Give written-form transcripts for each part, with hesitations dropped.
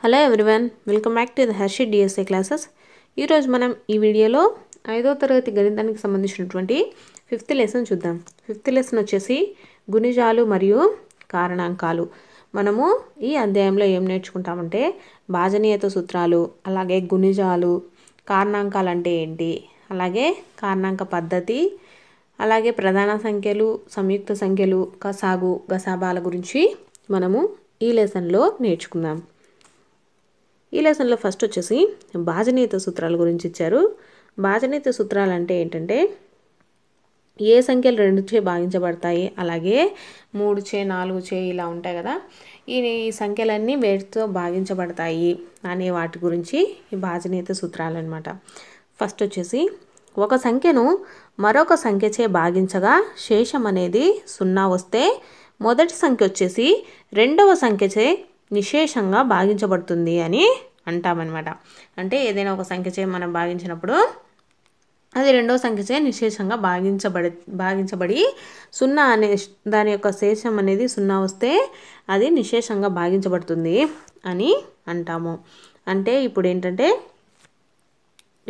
Hello everyone, welcome back to the Harshi DSA classes. ఈరోజు మనం ఈ వీడియోలో 5వ తరగతి గణితానికి సంబంధించినటువంటి 5th లెసన్ చూద్దాం. 5th లెసన్ వచ్చేసి గుణిజాలు మరియు కారణాంకాలు. మనము ఈ అధ్యాయంలో ఏం నేర్చుకుంటామంటే భాజనీయత సూత్రాలు, అలాగే గుణిజాలు, కారణాంకాలు అంటే ఏంటి, అలాగే కారణాంక పద్ధతి, అలాగే ప్రధాన సంఖ్యలు, సంయుక్త సంఖ్యలు, కసాగు, గసాబాల గురించి మనము ఈ లెసన్లో నేర్చుకుందాం. ఈ లెసన్లో ఫస్ట్ వచ్చేసి భాజనీయత సూత్రాల గురించి ఇచ్చారు. భాజనీయత సూత్రాలు అంటే ఏంటంటే ఏ సంఖ్యలు 2చే భాగించబడతాయి, అలాగే 3చే 4చే ఇలా ఉంటాయి కదా, ఈ సంఖ్యలన్నీ వేటితో భాగించబడతాయి అనే వాటి గురించి ఈ భాజనీయత సూత్రాలు అనమాట. ఫస్ట్ వచ్చేసి ఒక సంఖ్యను మరొక సంఖ్యచే భాగించగా శేషం అనేది 0 వస్తే మొదటి సంఖ్య వచ్చేసి రెండవ సంఖ్యచే నిశేషంగా భాగించబడుతుంది అని అంటామన్నమాట. అంటే ఏదైనా ఒక సంఖ్యచే మనం భాగించినప్పుడు అది రెండవ సంఖ్యచే నిశేషంగా భాగించబడి 0 అనే దాని యొక్క శేషం అనేది 0 వస్తే అది నిశేషంగా భాగించబడుతుంది అని అంటాము. అంటే ఇప్పుడు ఏంటంటే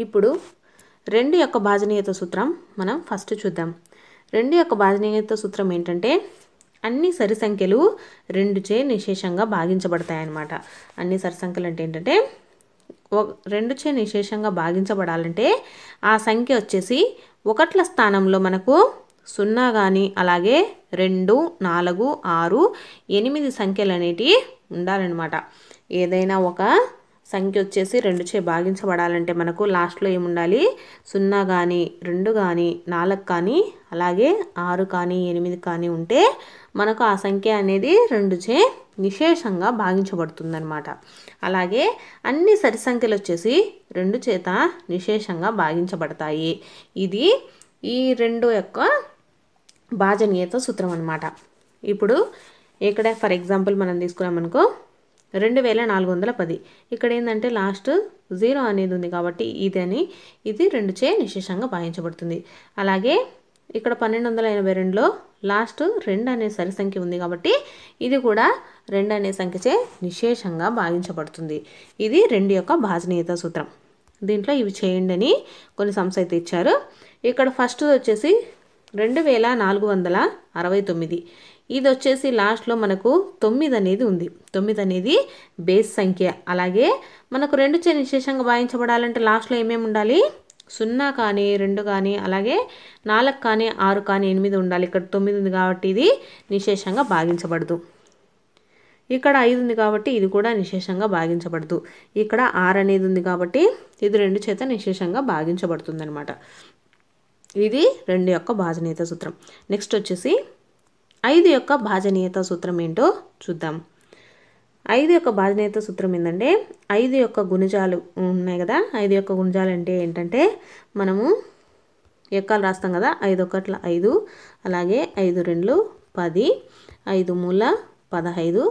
ఇప్పుడు 2 యొక్క భాజనీయత సూత్రం మనం ఫస్ట్ చూద్దాం. 2 యొక్క భాజనీయత సూత్రం ఏంటంటే అన్ని సరి సంఖ్యలు 2చే నిశేషంగా భాగించబడతాయి అన్నమాట. అన్ని సరి సంఖ్యలు అంటే ఏంటంటే 2చే నిశేషంగా భాగించబడాలంటే ఆ సంఖ్య వచ్చేసి 1ల స్థానంలో మనకు 0 కానీ అలాగే 2, 4, 6, 8 సంఖ్యలు అనేటివి ఉండాలన్నమాట. ఏదైనా ఒక సంఖ్య వచ్చేసి 2చే భాగించబడాలంటే మనకు లాస్ట్లో ఏముండాలి, 0 కానీ 2 కానీ 4 కానీ అలాగే 6 కానీ 8 కానీ ఉంటే మనకు ఆ సంఖ్య అనేది 2చే నిశేషంగా భాగించబడుతుందన్నమాట. అలాగే అన్ని సరి సంఖ్యలు వచ్చేసి 2 చేత నిశేషంగా భాగించబడతాయి. ఇది ఈ 2 యొక్క భాజనీయత సూత్రం అన్నమాట. ఇప్పుడు ఇక్కడ ఫర్ ఎగ్జాంపుల్ మనం తీసుకున్నామనుకో 2410, ఇక్కడ ఏంటంటే లాస్ట్ 0 అనేది ఉంది కాబట్టి ఇది 2చే నిశేషంగా భాగించబడుతుంది. అలాగే ఇక్కడ 1282లో లాస్ట్ 2 అనే సరి సంఖ్య ఉంది కాబట్టి ఇది కూడా 2 అనే సంఖ్యచే నిశేషంగా భాగించబడుతుంది. ఇది 2 యొక్క భాజనీయత సూత్రం. దీంట్లో ఇవి చేయండి అని కొన్ని సమ్స్ అయితే ఇచ్చారు. ఇక్కడ ఫస్ట్ వచ్చేసి 2469, ఇది వచ్చేసి లాస్ట్లో మనకు 9 అనేది ఉంది. 9 అనేది బేస్ సంఖ్య. అలాగే మనకు 2చే నిశేషంగా భాగించబడాలంటే లాస్ట్లో ఏమేమి ఉండాలి, 0 కానీ 2 కానీ అలాగే 4 కానీ 6 కానీ 8 ఉండాలి. ఇక్కడ 9 ఉంది కాబట్టి ఇది నిశేషంగా భాగించబడదు. ఇక్కడ 5 ఉంది కాబట్టి ఇది కూడా నిశేషంగా భాగించబడదు. ఇక్కడ 6 అనేది ఉంది కాబట్టి ఇది 2 చేత నిశేషంగా భాగించబడుతుంది అనమాట. ఇది 2 యొక్క భాజనీయత సూత్రం. నెక్స్ట్ వచ్చేసి 5 యొక్క భాజనీయత సూత్రం ఏంటో చూద్దాం. 5 యొక్క భాజనీయత సూత్రం ఏంటంటే 5 యొక్క గుణిజాలు ఉన్నాయి కదా, 5 యొక్క గుణిజాలు అంటే ఏంటంటే మనము ఎక్కాలు రాస్తాం కదా, 5 1 5, అలాగే 5 2 10, 5 3 15,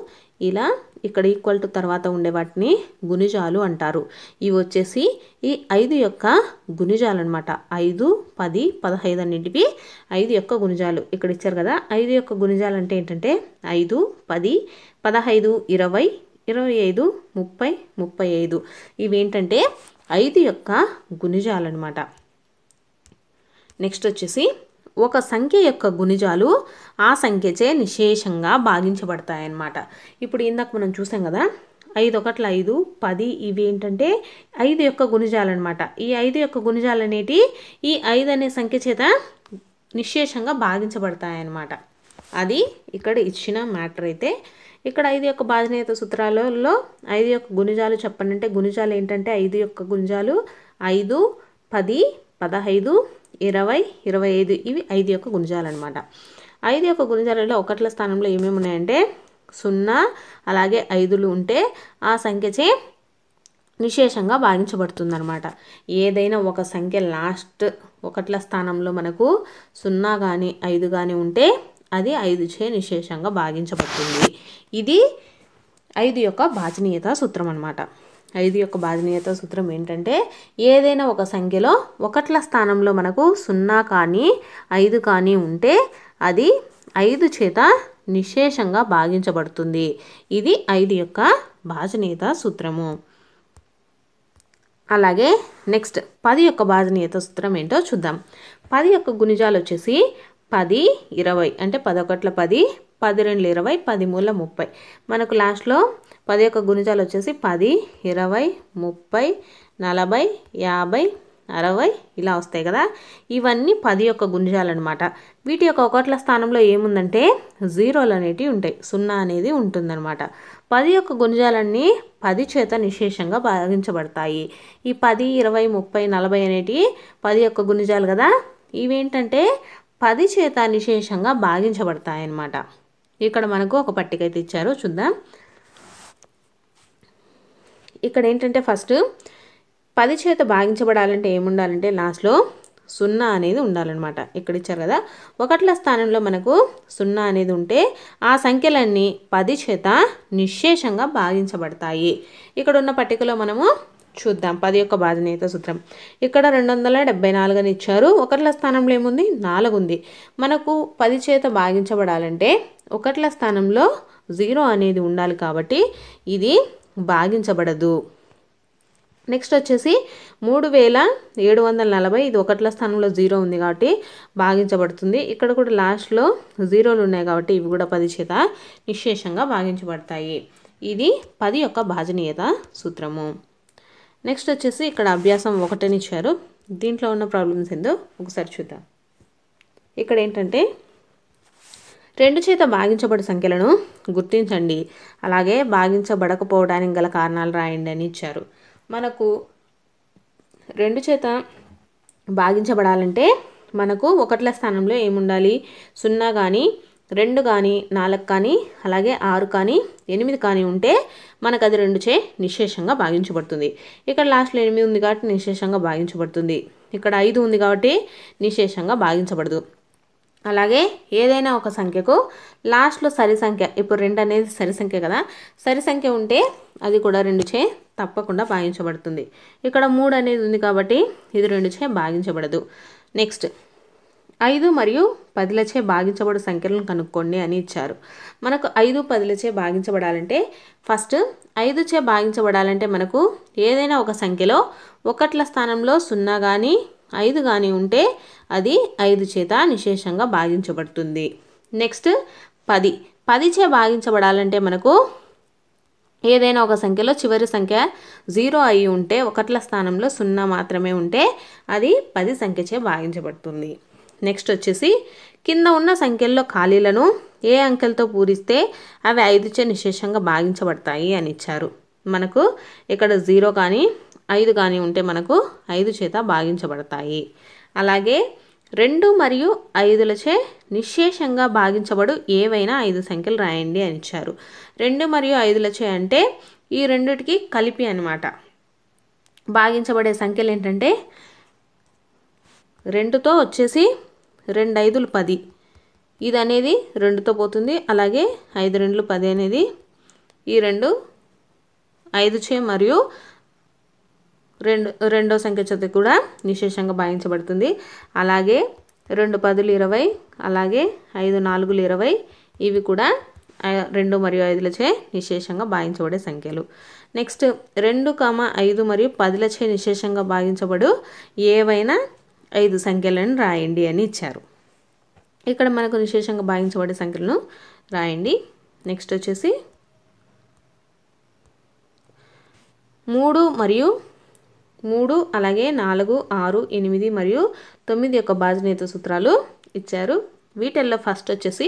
ఇలా ఇక్కడ ఈక్వల్ టు తర్వాత ఉండే వాటిని గుణిజాలు అంటారు. ఇవి వచ్చేసి ఈ 5 యొక్క గుణిజాలు అనమాట. 5, 10, 15 అన్నింటివి 5 యొక్క గుణిజాలు ఇక్కడ ఇచ్చారు కదా. 5 యొక్క గుణిజాలు అంటే ఏంటంటే 5, 10, 15, 20, 25, 30, 35 ఇవేంటంటే 5 యొక్క గుణిజాలు అనమాట. నెక్స్ట్ వచ్చేసి ఒక సంఖ్య యొక్క గుణిజాలు ఆ సంఖ్యచే నిశేషంగా భాగించబడతాయన్నమాట. ఇప్పుడు ఇందాక మనం చూసాం కదా 5 1 5, 10 ఇవి ఏంటంటే 5 యొక్క గుణిజాలు అనమాట. ఈ 5 యొక్క గుణిజాలు అనేటి ఈ 5 అనే సంఖ్య చేత నిశేషంగా భాగించబడతాయన్నమాట. అది ఇక్కడ ఇచ్చిన మ్యాటర్ అయితే ఇక్కడ 5 యొక్క భాజనీయత సూత్రాలలో 5 యొక్క గుణిజాలు చెప్పండి అంటే గుణిజాలు ఏంటంటే 5 యొక్క గుణిజాలు 5, 10, 15, 20, 25 ఇవి 5 యొక్క గుణిజాలు అనమాట. 5 యొక్క గుణిజాలలో 1ల స్థానంలో ఏమేమి ఉన్నాయంటే 0 అలాగే 5లు ఉంటే ఆ సంఖ్యచే నిశేషంగా భాగించబడుతుంది అనమాట. ఏదైనా ఒక సంఖ్య లాస్ట్ 1ల స్థానంలో మనకు 0 కానీ 5 కానీ ఉంటే అది 5చే నిశేషంగా భాగించబడుతుంది. ఇది 5 యొక్క భాజనీయత సూత్రం అనమాట. 5 యొక్క భాజనీయత సూత్రం ఏంటంటే ఏదైనా ఒక సంఖ్యలో 1ల స్థానంలో మనకు 0 కానీ 5 కానీ ఉంటే అది 5 చేత నిశేషంగా భాగించబడుతుంది. ఇది 5 యొక్క భాజనీయత సూత్రము. అలాగే నెక్స్ట్ 10 యొక్క భాజనీయత సూత్రం ఏంటో చూద్దాం. 10 యొక్క గుణిజాలు వచ్చేసి 10, 20 అంటే 10 ఒకట్ల 10, 10 2 20, 10 మూల 30. మనకు లాస్ట్లో 10 యొక్క గుణిజాలు వచ్చేసి 10, 20, 30, 40, 50, 60 ఇలా వస్తాయి కదా. ఇవన్నీ 10 యొక్క గుణిజాలు అనమాట. వీటి యొక్క ఒకట్ల స్థానంలో ఏముందంటే జీరోలు అనేటివి ఉంటాయి, 0 అనేది ఉంటుందన్నమాట. 10 యొక్క గుణిజాలన్నీ 10 చేత నిశేషంగా భాగించబడతాయి. ఈ 10, 20, 30, 40 అనేటివి 10 యొక్క గుణిజాలు కదా. ఇవేంటంటే 10 చేత నిశేషంగా భాగించబడతాయి అన్నమాట. ఇక్కడ మనకు ఒక పట్టిక అయితే ఇచ్చారు, చూద్దాం. ఇక్కడ ఏంటంటే ఫస్ట్ 10 చేత భాగించబడాలంటే ఏముండాలంటే లాస్ట్లో 0 అనేది ఉండాలన్నమాట. ఇక్కడ ఇచ్చారు కదా, ఒకట్ల స్థానంలో మనకు 0 అనేది ఉంటే ఆ సంఖ్యలన్నీ 10 చేత నిశేషంగా భాగించబడతాయి. ఇక్కడ ఉన్న పట్టికలో మనము చూద్దాం 10 యొక్క భాజనీయత సూత్రం. ఇక్కడ 274 అని ఇచ్చారు. ఒకట్ల స్థానంలో ఏముంది 4 ఉంది. మనకు 10 చేత భాగించబడాలంటే ఒకట్ల స్థానంలో 0 అనేది ఉండాలి కాబట్టి ఇది భాగించబడదు. నెక్స్ట్ వచ్చేసి 3740, ఇది ఒకట్ల స్థానంలో 0 ఉంది కాబట్టి భాగించబడుతుంది. ఇక్కడ కూడా లాస్ట్లో 0లు ఉన్నాయి కాబట్టి ఇవి కూడా 10 చేత నిశేషంగా భాగించబడతాయి. ఇది 10 యొక్క భాజనీయత సూత్రము. నెక్స్ట్ వచ్చేసి ఇక్కడ అభ్యాసం 1 ఇచ్చారు. దీంట్లో ఉన్న ప్రాబ్లమ్స్ ఏందో ఒకసారి చూద్దాం. ఇక్కడ ఏంటంటే 2 చేత భాగించబడే సంఖ్యలను గుర్తించండి, అలాగే భాగించబడకపోవడానికి గల కారణాలు రాయండి అని ఇచ్చారు. మనకు 2 చేత భాగించబడాలంటే మనకు ఒకట్ల స్థానంలో ఏముండాలి 0 కానీ 2 కానీ 4 కానీ అలాగే 6 కానీ 8 కానీ ఉంటే మనకు అది 2 చే నిశేషంగా భాగించబడుతుంది. ఇక్కడ లాస్ట్లో 8 ఉంది కాబట్టి నిశేషంగా భాగించబడుతుంది. ఇక్కడ 5 ఉంది కాబట్టి నిశేషంగా భాగించబడదు. అలాగే ఏదైనా ఒక సంఖ్యకు లాస్ట్లో సరి సంఖ్య, ఇప్పుడు 2 అనేది సరి సంఖ్య కదా, సరి సంఖ్య ఉంటే అది కూడా 2 చే తప్పకుండా భాగించబడుతుంది. ఇక్కడ 3 అనేది ఉంది కాబట్టి ఇది 2 చే భాగించబడదు. నెక్స్ట్ 5 మరియు 10లచే భాగించబడు సంఖ్యలను కనుక్కోండి అని ఇచ్చారు. మనకు 5, 10లచే భాగించబడాలంటే ఫస్ట్ 5 చే భాగించబడాలంటే మనకు ఏదైనా ఒక సంఖ్యలో ఒకట్ల స్థానంలో 0 కానీ 5 కానీ ఉంటే అది 5 చేత నిశేషంగా భాగించబడుతుంది. నెక్స్ట్ 10 చే భాగించబడాలంటే మనకు ఏదైనా ఒక సంఖ్యలో చివరి సంఖ్య 0 అయి ఉంటే ఒకట్ల స్థానంలో 0 మాత్రమే ఉంటే అది 10 సంఖ్య చే భాగించబడుతుంది. నెక్స్ట్ వచ్చేసి కింద ఉన్న సంఖ్యల్లో ఖాళీలను ఏ అంకెలతో పూరిస్తే అవి 5 చే నిశేషంగా భాగించబడతాయి అని ఇచ్చారు. మనకు ఇక్కడ 0 కానీ 5 కానీ ఉంటే మనకు 5 చేత భాగించబడతాయి. అలాగే 2 మరియు 5లచే నిశేషంగా భాగించబడు ఏవైనా 5 సంఖ్యలు రాయండి అని ఇచ్చారు. 2 మరియు 5లచే అంటే ఈ రెండిటికి కలిపి అన్నమాట. భాగించబడే సంఖ్యలు ఏంటంటే 2తో వచ్చేసి 2 5లు 10, ఇది అనేది 2తో పోతుంది. అలాగే 5 2లు 10 అనేది ఈ 2 5 చే మరియు రెండో సంఖ్య చేత కూడా నిశేషంగా భాగించబడుతుంది. అలాగే 2 10లు 20, అలాగే 5 4లు 20, ఇవి కూడా 2 మరియు 5లచే నిశేషంగా భాగించబడే సంఖ్యలు. నెక్స్ట్ 2, 5 మరియు 10లచే నిశేషంగా భాగించబడు ఏవైనా 5 సంఖ్యలను రాయండి అని ఇచ్చారు. ఇక్కడ మనకు నిశేషంగా భాగించబడే సంఖ్యలను రాయండి. నెక్స్ట్ వచ్చేసి 3 అలాగే 4, 6, 8 మరియు 9 యొక్క భాజనీయత సూత్రాలు ఇచ్చారు. వీటిల్లో ఫస్ట్ వచ్చేసి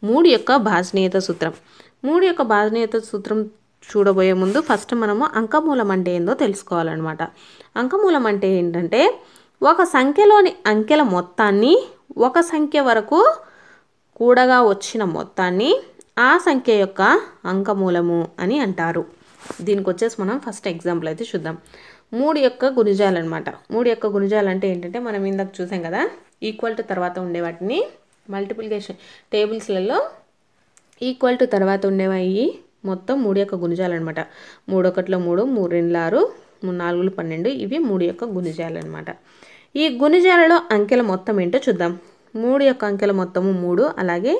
3 యొక్క భాజనీయత సూత్రం. 3 యొక్క భాజనీయత సూత్రం చూడబోయే ముందు ఫస్ట్ మనము అంకమూలం అంటే ఏందో తెలుసుకోవాలన్నమాట. అంకమూలం అంటే ఏంటంటే ఒక సంఖ్యలోని అంకెల మొత్తాన్ని ఒక సంఖ్య వరకు కూడగా వచ్చిన మొత్తాన్ని ఆ సంఖ్య యొక్క అంకమూలము అని అంటారు. దీనికి వచ్చేసి మనం ఫస్ట్ ఎగ్జాంపుల్ అయితే చూద్దాం. 3 యొక్క గుణిజాలు అనమాట. 3 యొక్క గుణిజాలు అంటే ఏంటంటే మనం ఇందాక చూసాం కదా, ఈక్వల్ టు తర్వాత ఉండే వాటిని మల్టిప్లికేషన్ టేబుల్స్లలో ఈక్వల్ టు తర్వాత ఉండేవి మొత్తం 3 యొక్క గుణిజాలు అనమాట. 3 1 3, 3 2 6, 3 4 12, ఇవి 3 యొక్క గుణిజాలు అనమాట. ఈ గుణిజాలలో అంకెల మొత్తం ఏంటో చూద్దాం. 3 యొక్క అంకెల మొత్తము 3, అలాగే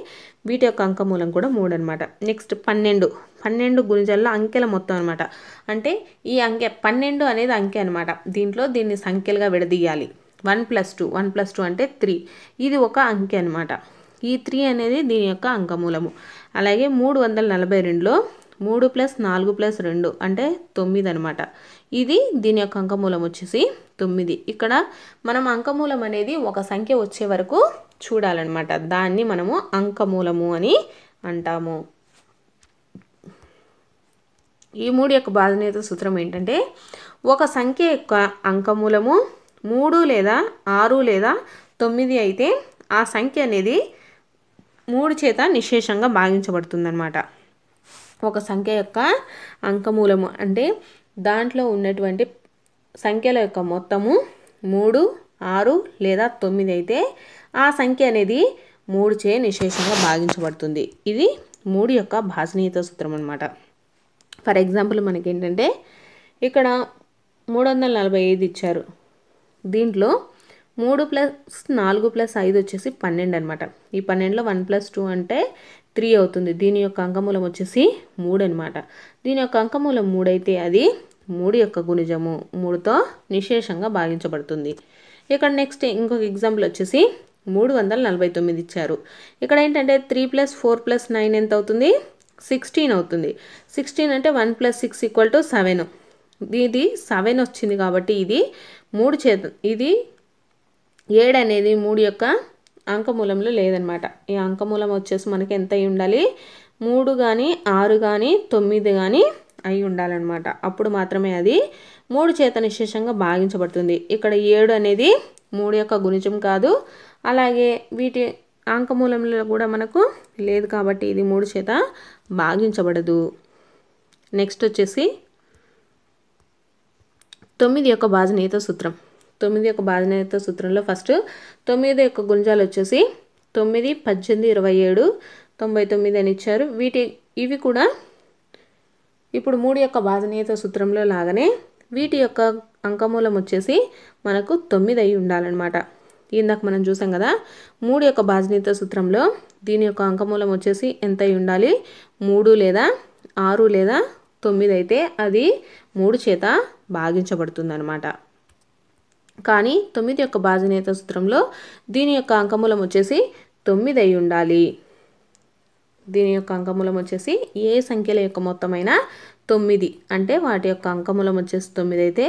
వీటి యొక్క అంకమూలం కూడా 3 అనమాట. నెక్స్ట్ 12 12 గుణిజాల అంకెల మొత్తం అనమాట. అంటే ఈ అంకె 12 అనేది అంకె అనమాట. దీన్ని సంఖ్యలుగా విడదీయాలి. 1+2 అంటే 3. ఇది ఒక అంకె అనమాట. ఈ 3 అనేది దీని యొక్క అంకమూలము. అలాగే 342లో 3 + 4 + 2 అంటే 9 అనమాట. ఇది దీని యొక్క అంకమూలం వచ్చేసి 9. ఇక్కడ మనం అంకమూలం అనేది ఒక సంఖ్య వచ్చే వరకు చూడాలన్నమాట. దాన్ని మనము అంకమూలము అని అంటాము. ఈ 3 యొక్క భాజనీయత సూత్రం ఏంటంటే ఒక సంఖ్య యొక్క అంకమూలము 3 లేదా 6 లేదా 9 అయితే ఆ సంఖ్య అనేది 3 చేత నిశేషంగా భాగించబడుతుందన్నమాట. ఒక సంఖ్య యొక్క అంకమూలము అంటే దాంట్లో ఉన్నటువంటి సంఖ్యల యొక్క మొత్తము 3, 6 లేదా 9 అయితే ఆ సంఖ్య అనేది 3 చే నిశేషంగా భాగించబడుతుంది. ఇది 3 యొక్క భాజనీయత సూత్రం అనమాట. ఫర్ ఎగ్జాంపుల్ మనకి ఏంటంటే ఇక్కడ 345 ఇచ్చారు. దీంట్లో 3 + 4 + 5 వచ్చేసి 12 అనమాట. ఈ 12లో 1+2 అంటే 3 అవుతుంది. దీని యొక్క అంకమూలం వచ్చేసి 3 అనమాట. దీని యొక్క అంకమూలం 3 అయితే అది 3 యొక్క గుణిజము 3తో నిశేషంగా భాగించబడుతుంది. ఇక్కడ నెక్స్ట్ ఇంకొక ఎగ్జాంపుల్ వచ్చేసి 349 ఇచ్చారు. ఇక్కడ ఏంటంటే 3 + 4 + 9 ఎంత అవుతుంది? 16 అవుతుంది. 16 అంటే 1 + 6 = 7. ఇది 7 వచ్చింది కాబట్టి ఇది 3 చేత ఇది 7 అనేది 3 యొక్క అంకమూలంలో లేదనమాట. ఈ అంకమూలం వచ్చేసి మనకి ఎంత అయి ఉండాలి? 3 కానీ 6 కానీ 9 కానీ అయి ఉండాలన్నమాట. అప్పుడు మాత్రమే అది 3 చేత నిశేషంగా భాగించబడుతుంది. ఇక్కడ 7 అనేది 3 యొక్క గుణిజం కాదు. అలాగే వీటి అంకమూలంలో కూడా మనకు లేదు కాబట్టి ఇది 3 చేత భాగించబడదు. నెక్స్ట్ వచ్చేసి 9 యొక్క భాజనీయత సూత్రం. 9 యొక్క భాజనీయత సూత్రంలో ఫస్ట్ 9 యొక్క గుణిజాలు వచ్చేసి 9, 18, 27, 99 అని ఇచ్చారు. ఇవి కూడా ఇప్పుడు 3 యొక్క భాజనీయత సూత్రంలో లాగానే వీటి యొక్క అంకమూలం వచ్చేసి మనకు 9 అయి ఉండాలన్నమాట. ఇందాక మనం చూసాం కదా 3 యొక్క భాజనీయత సూత్రంలో దీని యొక్క అంకమూలం వచ్చేసి ఎంత అయి ఉండాలి? 3 లేదా 6 లేదా 9 అయితే అది 3 చేత భాగించబడుతుంది అనమాట. కానీ 9 యొక్క భాజనీయత సూత్రంలో దీని యొక్క అంకమూలం వచ్చేసి 9 అయి ఉండాలి. దీని యొక్క అంకమూలం వచ్చేసి ఏ సంఖ్యల యొక్క మొత్తమైన 9 అంటే వాటి యొక్క అంకమూలం వచ్చేసి 9 అయితే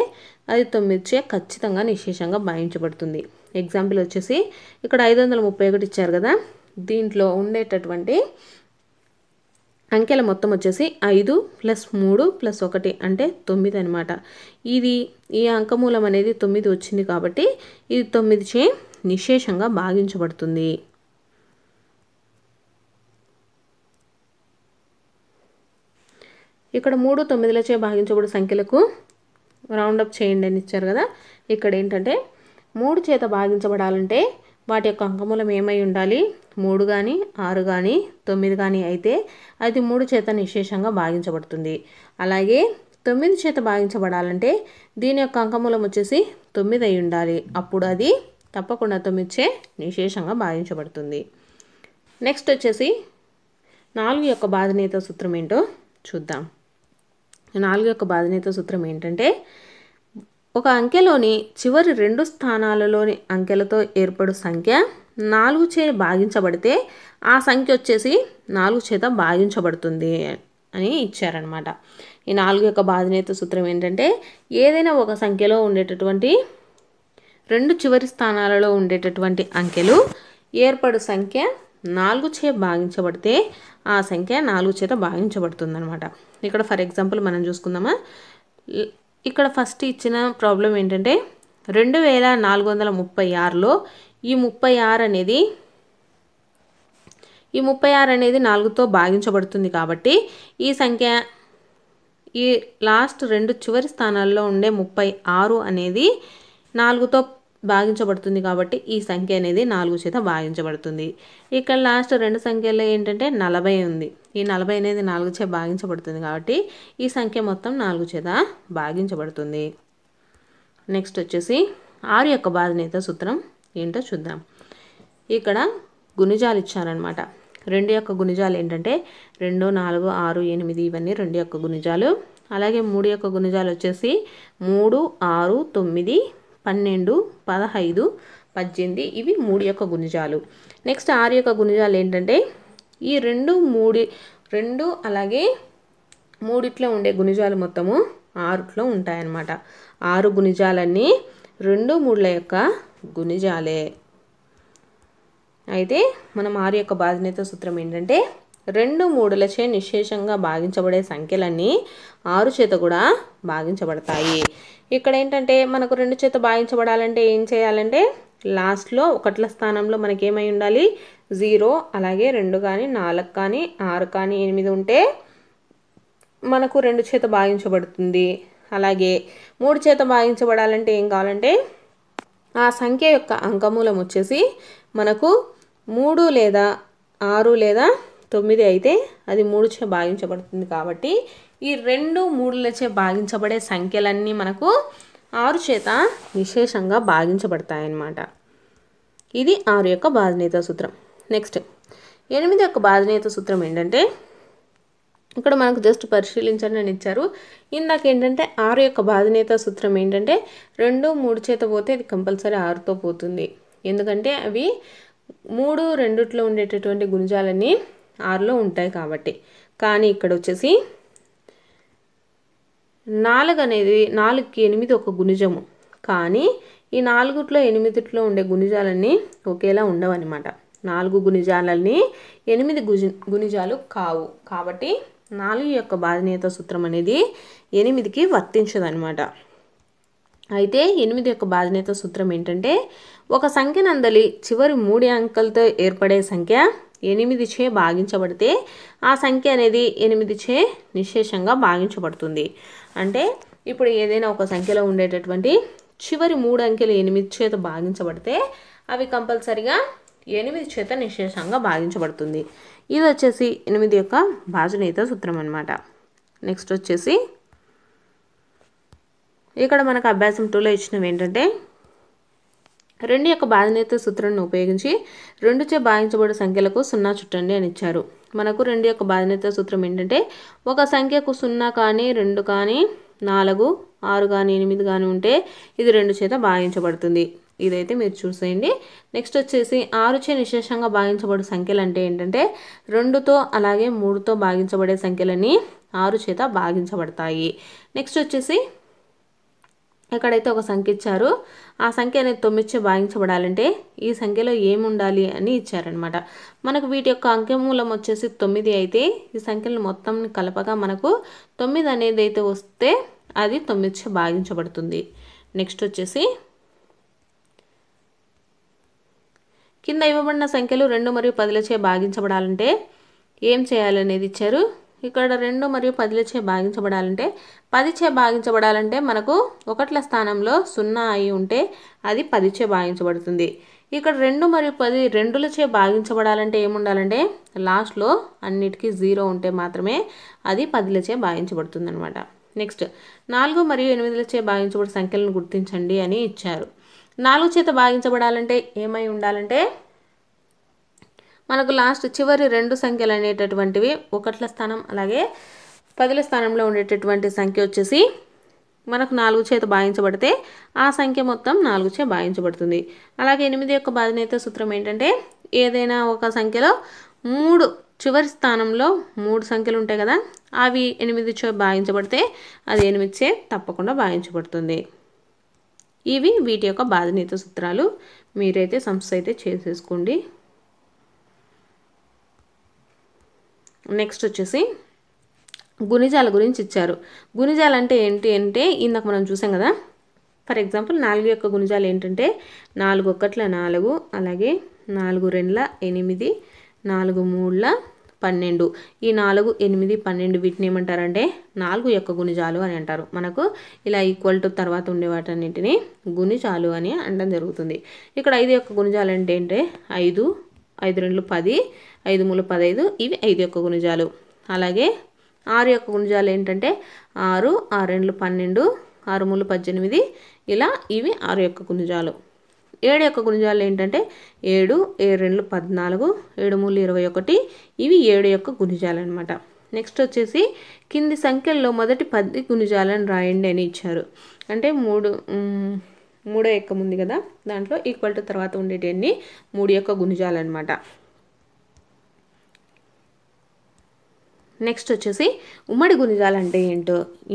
అది 9 చే ఖచ్చితంగా నిశేషంగా భాగించబడుతుంది. ఎగ్జాంపుల్ వచ్చేసి ఇక్కడ 531 ఇచ్చారు కదా. దీంట్లో ఉండేటటువంటి అంకెల మొత్తం వచ్చేసి 5 + 3 + 1 అంటే 9 అనమాట. ఈ అంకమూలం అనేది 9 వచ్చింది కాబట్టి ఇది 9 చే నిశేషంగా భాగించబడుతుంది. ఇక్కడ 3 9లచే భాగించబడే సంఖ్యలకు రౌండప్ చేయండి అని ఇచ్చారు కదా. ఇక్కడ ఏంటంటే 3 చేత భాగించబడాలంటే వాటి యొక్క అంకమూలం ఏమై ఉండాలి? 3 కానీ 6 కానీ 9 కానీ అయితే అది 3 చేత నిశేషంగా భాగించబడుతుంది. అలాగే 9 చేత భాగించబడాలంటే దీని యొక్క అంకమూలం వచ్చేసి 9 అయి ఉండాలి. అప్పుడు అది తప్పకుండా 9 చే నిశేషంగా భాగించబడుతుంది. నెక్స్ట్ వచ్చేసి 4 యొక్క భాజనీయత సూత్రం ఏంటో చూద్దాం. 4 యొక్క భాజనీయత సూత్రం ఏంటంటే ఒక అంకెలోని చివరి 2 స్థానాలలోని అంకెలతో ఏర్పడు సంఖ్య 4 చే భాగించబడితే ఆ సంఖ్య వచ్చేసి 4 చేత భాగించబడుతుంది అని ఇచ్చారనమాట. ఈ 4 యొక్క భాజనీయత సూత్రం ఏంటంటే ఏదైనా ఒక సంఖ్యలో ఉండేటటువంటి 2 చివరి స్థానాలలో ఉండేటటువంటి అంకెలు ఏర్పడు సంఖ్య 4 చే భాగించబడితే ఆ సంఖ్య 4 చేత భాగించబడుతుంది అనమాట. ఇక్కడ ఫర్ ఎగ్జాంపుల్ మనం చూసుకుందామా. ఇక్కడ ఫస్ట్ ఇచ్చిన ప్రాబ్లం ఏంటంటే 2436లో ఈ 36 అనేది 4తో భాగించబడుతుంది కాబట్టి ఈ సంఖ్య ఈ లాస్ట్ 2 చివరి స్థానాల్లో ఉండే 36 అనేది 4తో భాగించబడుతుంది కాబట్టి ఈ సంఖ్య అనేది 4 చేత భాగించబడుతుంది. ఇక్కడ లాస్ట్ 2 సంఖ్యల్లో ఏంటంటే 40 ఉంది. ఈ 40 అనేది 4 చే భాగించబడుతుంది కాబట్టి ఈ సంఖ్య మొత్తం 4 చేత భాగించబడుతుంది. నెక్స్ట్ వచ్చేసి 6 యొక్క భాజనీయత సూత్రం ఏంటో చూద్దాం. ఇక్కడ గుణిజాలు ఇచ్చారనమాట. 2 యొక్క గుణిజాలు ఏంటంటే 2, 4, 6, 8 ఇవన్నీ 2 యొక్క గుణిజాలు. అలాగే 3 యొక్క గుణిజాలు వచ్చేసి 3, 6, 9, 12, 15, 18 ఇవి 3 యొక్క గుణిజాలు. నెక్స్ట్ 6 యొక్క గుణిజాలు ఏంటంటే ఈ 2 అలాగే 3 ఉండే గుణిజాలు మొత్తము 6 ఉంటాయన్నమాట. 6 గుణిజాలన్నీ 2, 3 యొక్క గుణిజాలే. అయితే మనం 6 యొక్క బాధ్యత సూత్రం ఏంటంటే 2, 3లచే నిశేషంగా భాగించబడే సంఖ్యలన్నీ 6 చేత కూడా భాగించబడతాయి. ఇక్కడ ఏంటంటే మనకు 2 చేత భాగించబడాలంటే ఏం చేయాలంటే లాస్ట్లో 1ల స్థానంలో మనకి ఏమై ఉండాలి 0 అలాగే 2 కానీ 4 కానీ 6 కానీ 8 ఉంటే మనకు 2 చేత భాగించబడుతుంది. అలాగే 3 చేత భాగించబడాలంటే ఏం కావాలంటే ఆ సంఖ్య యొక్క అంకమూలం వచ్చేసి మనకు 3 లేదా 6 లేదా 9 అయితే అది 3 చే భాగించబడుతుంది. కాబట్టి ఈ 2, 3లచే భాగించబడే సంఖ్యలన్నీ మనకు 6 చేత విశేషంగా భాగించబడతాయన్నమాట. ఇది 6 యొక్క బాధ్యత సూత్రం. నెక్స్ట్ 8 యొక్క బాధ్యత సూత్రం ఏంటంటే ఇక్కడ మనకు జస్ట్ పరిశీలించండి అని ఇచ్చారు. ఇందాక ఏంటంటే 6 యొక్క బాధ్యత సూత్రం ఏంటంటే 2, 3 చేత పోతే అది కంపల్సరీ 6తో పోతుంది. ఎందుకంటే అవి 3, 2లో ఉండేటటువంటి గుణిజాలన్నీ 6లో ఉంటాయి కాబట్టి. కానీ ఇక్కడ వచ్చేసి 4 అనేది 4కి 8 ఒక గుణిజము. కానీ ఈ 4లో 8లో ఉండే గుణిజాలన్నీ ఒకేలా ఉండవన్నమాట. 4 గుణిజాలన్నీ 8 గుణిజాలు కావు. కాబట్టి 4 యొక్క బాధ్యత సూత్రం అనేది 8కి వర్తించదనమాట. అయితే 8 యొక్క బాధ్యత సూత్రం ఏంటంటే ఒక సంఖ్య నందలి చివరి 3 అంకెలతో ఏర్పడే సంఖ్య 8 చే భాగించబడితే ఆ సంఖ్య అనేది 8 చే నిశేషంగా భాగించబడుతుంది. అంటే ఇప్పుడు ఏదైనా ఒక సంఖ్యలో ఉండేటటువంటి చివరి 3 అంకెలు 8 చేత భాగించబడితే అవి కంపల్సరిగా 8 చేత నిశేషంగా భాగించబడుతుంది. ఇది వచ్చేసి 8 యొక్క బాధ్యత సూత్రం అన్నమాట. నెక్స్ట్ వచ్చేసి ఇక్కడ మనకు అభ్యాసం 2లో ఇచ్చినవి ఏంటంటే 2 యొక్క బాధ్యత సూత్రాన్ని ఉపయోగించి 2 చే భాగించబడే సంఖ్యలకు 0 చుట్టండి అని ఇచ్చారు. మనకు 2 యొక్క బాధ్యత సూత్రం ఏంటంటే ఒక సంఖ్యకు 0 కానీ 2 కానీ 4, 6 కానీ 8 కానీ ఉంటే ఇది 2 చేత భాగించబడుతుంది. ఇదైతే మీరు చూసేయండి. నెక్స్ట్ వచ్చేసి 6 చే నిశేషంగా భాగించబడే సంఖ్యలు అంటే ఏంటంటే 2తో అలాగే 3తో భాగించబడే సంఖ్యలని 6 చేత భాగించబడతాయి. నెక్స్ట్ వచ్చేసి ఎక్కడైతే ఒక సంఖ్య ఇచ్చారో ఆ సంఖ్య అనేది 9 చే భాగించబడాలంటే ఈ సంఖ్యలో ఏముండాలి అని ఇచ్చారనమాట. మనకు వీటి యొక్క అంకెమూలం వచ్చేసి 9 అయితే ఈ సంఖ్యలను మొత్తం కలపగా మనకు 9 అనేది అయితే వస్తే అది 9 చే భాగించబడుతుంది. నెక్స్ట్ వచ్చేసి కింద ఇవ్వబడిన సంఖ్యలు 2 మరియు 10లచే భాగించబడాలంటే ఏం చేయాలనేది ఇచ్చారు. ఇక్కడ 2 మరియు 10లచే భాగించబడాలంటే 10 చే భాగించబడాలంటే మనకు 1ల స్థానంలో 0 అయి ఉంటే అది 10 చే భాగించబడుతుంది. ఇక్కడ 2 మరియు 10 2లచే భాగించబడాలంటే ఏముండాలంటే లాస్ట్లో అన్నిటికీ 0 ఉంటే మాత్రమే అది 10లచే భాగించబడుతుంది అనమాట. నెక్స్ట్ 4 మరియు 8లచే భాగించబడే సంఖ్యలను గుర్తించండి అని ఇచ్చారు. 4 చేత భాగించబడాలంటే ఏమై ఉండాలంటే మనకు లాస్ట్ చివరి 2 సంఖ్యలు అనేటటువంటివి 1ల స్థానం అలాగే 10ల స్థానంలో ఉండేటటువంటి సంఖ్య వచ్చేసి మనకు 4 చేత భాగించబడితే ఆ సంఖ్య మొత్తం 4 చే భాగించబడుతుంది. అలాగే 8 యొక్క బాధ్యత సూత్రం ఏంటంటే ఏదైనా ఒక సంఖ్యలో 3 చివరి స్థానంలో 3 సంఖ్యలు ఉంటాయి కదా అవి 8 చే భాగించబడితే అది 8 చే తప్పకుండా భాగించబడుతుంది. ఇవి వీటి యొక్క బాధ్యత సూత్రాలు. మీరైతే సంస్థ అయితే చేసేసుకోండి. నెక్స్ట్ వచ్చేసి గుణిజాల గురించి ఇచ్చారు. గుణిజాలు అంటే ఏంటి అంటే ఇందాక మనం చూసాం కదా. ఫర్ ఎగ్జాంపుల్ 4 యొక్క గుణిజాలు ఏంటంటే 4 1 4 అలాగే 4 2 8 4 3 12 ఈ 4 8 12 వీటిని ఏమంటారంటే 4 యొక్క గుణిజాలు అని అంటారు. మనకు ఇలా ఈక్వల్ టు తర్వాత ఉండే వాటన్నింటినీ గుణిజాలు అని అనడం జరుగుతుంది. ఇక్కడ 5 యొక్క గుణిజాలు అంటే 5 5 2 10 5 3 15 ఇవి 5 యొక్క గుణిజాలు. అలాగే 6 యొక్క గుణిజాలు ఏంటంటే 6 6 2 12 6 3 18 ఇలా ఇవి 6 యొక్క గుణిజాలు. 7 యొక్క గుణిజాలు ఏంటంటే 7, 7 2 14, 7 3 21 ఇవి 7 యొక్క గుణిజాలు అనమాట. నెక్స్ట్ వచ్చేసి కింది సంఖ్యల్లో మొదటి 10 గుణిజాలను రాయండి అని ఇచ్చారు. అంటే 3 ఎక్కం ఉంది కదా, దాంట్లో ఈక్వల్ టు తర్వాత ఉండేటివన్నీ 3 యొక్క గుణిజాలు అనమాట. నెక్స్ట్ వచ్చేసి ఉమ్మడి గుణిజాలు అంటే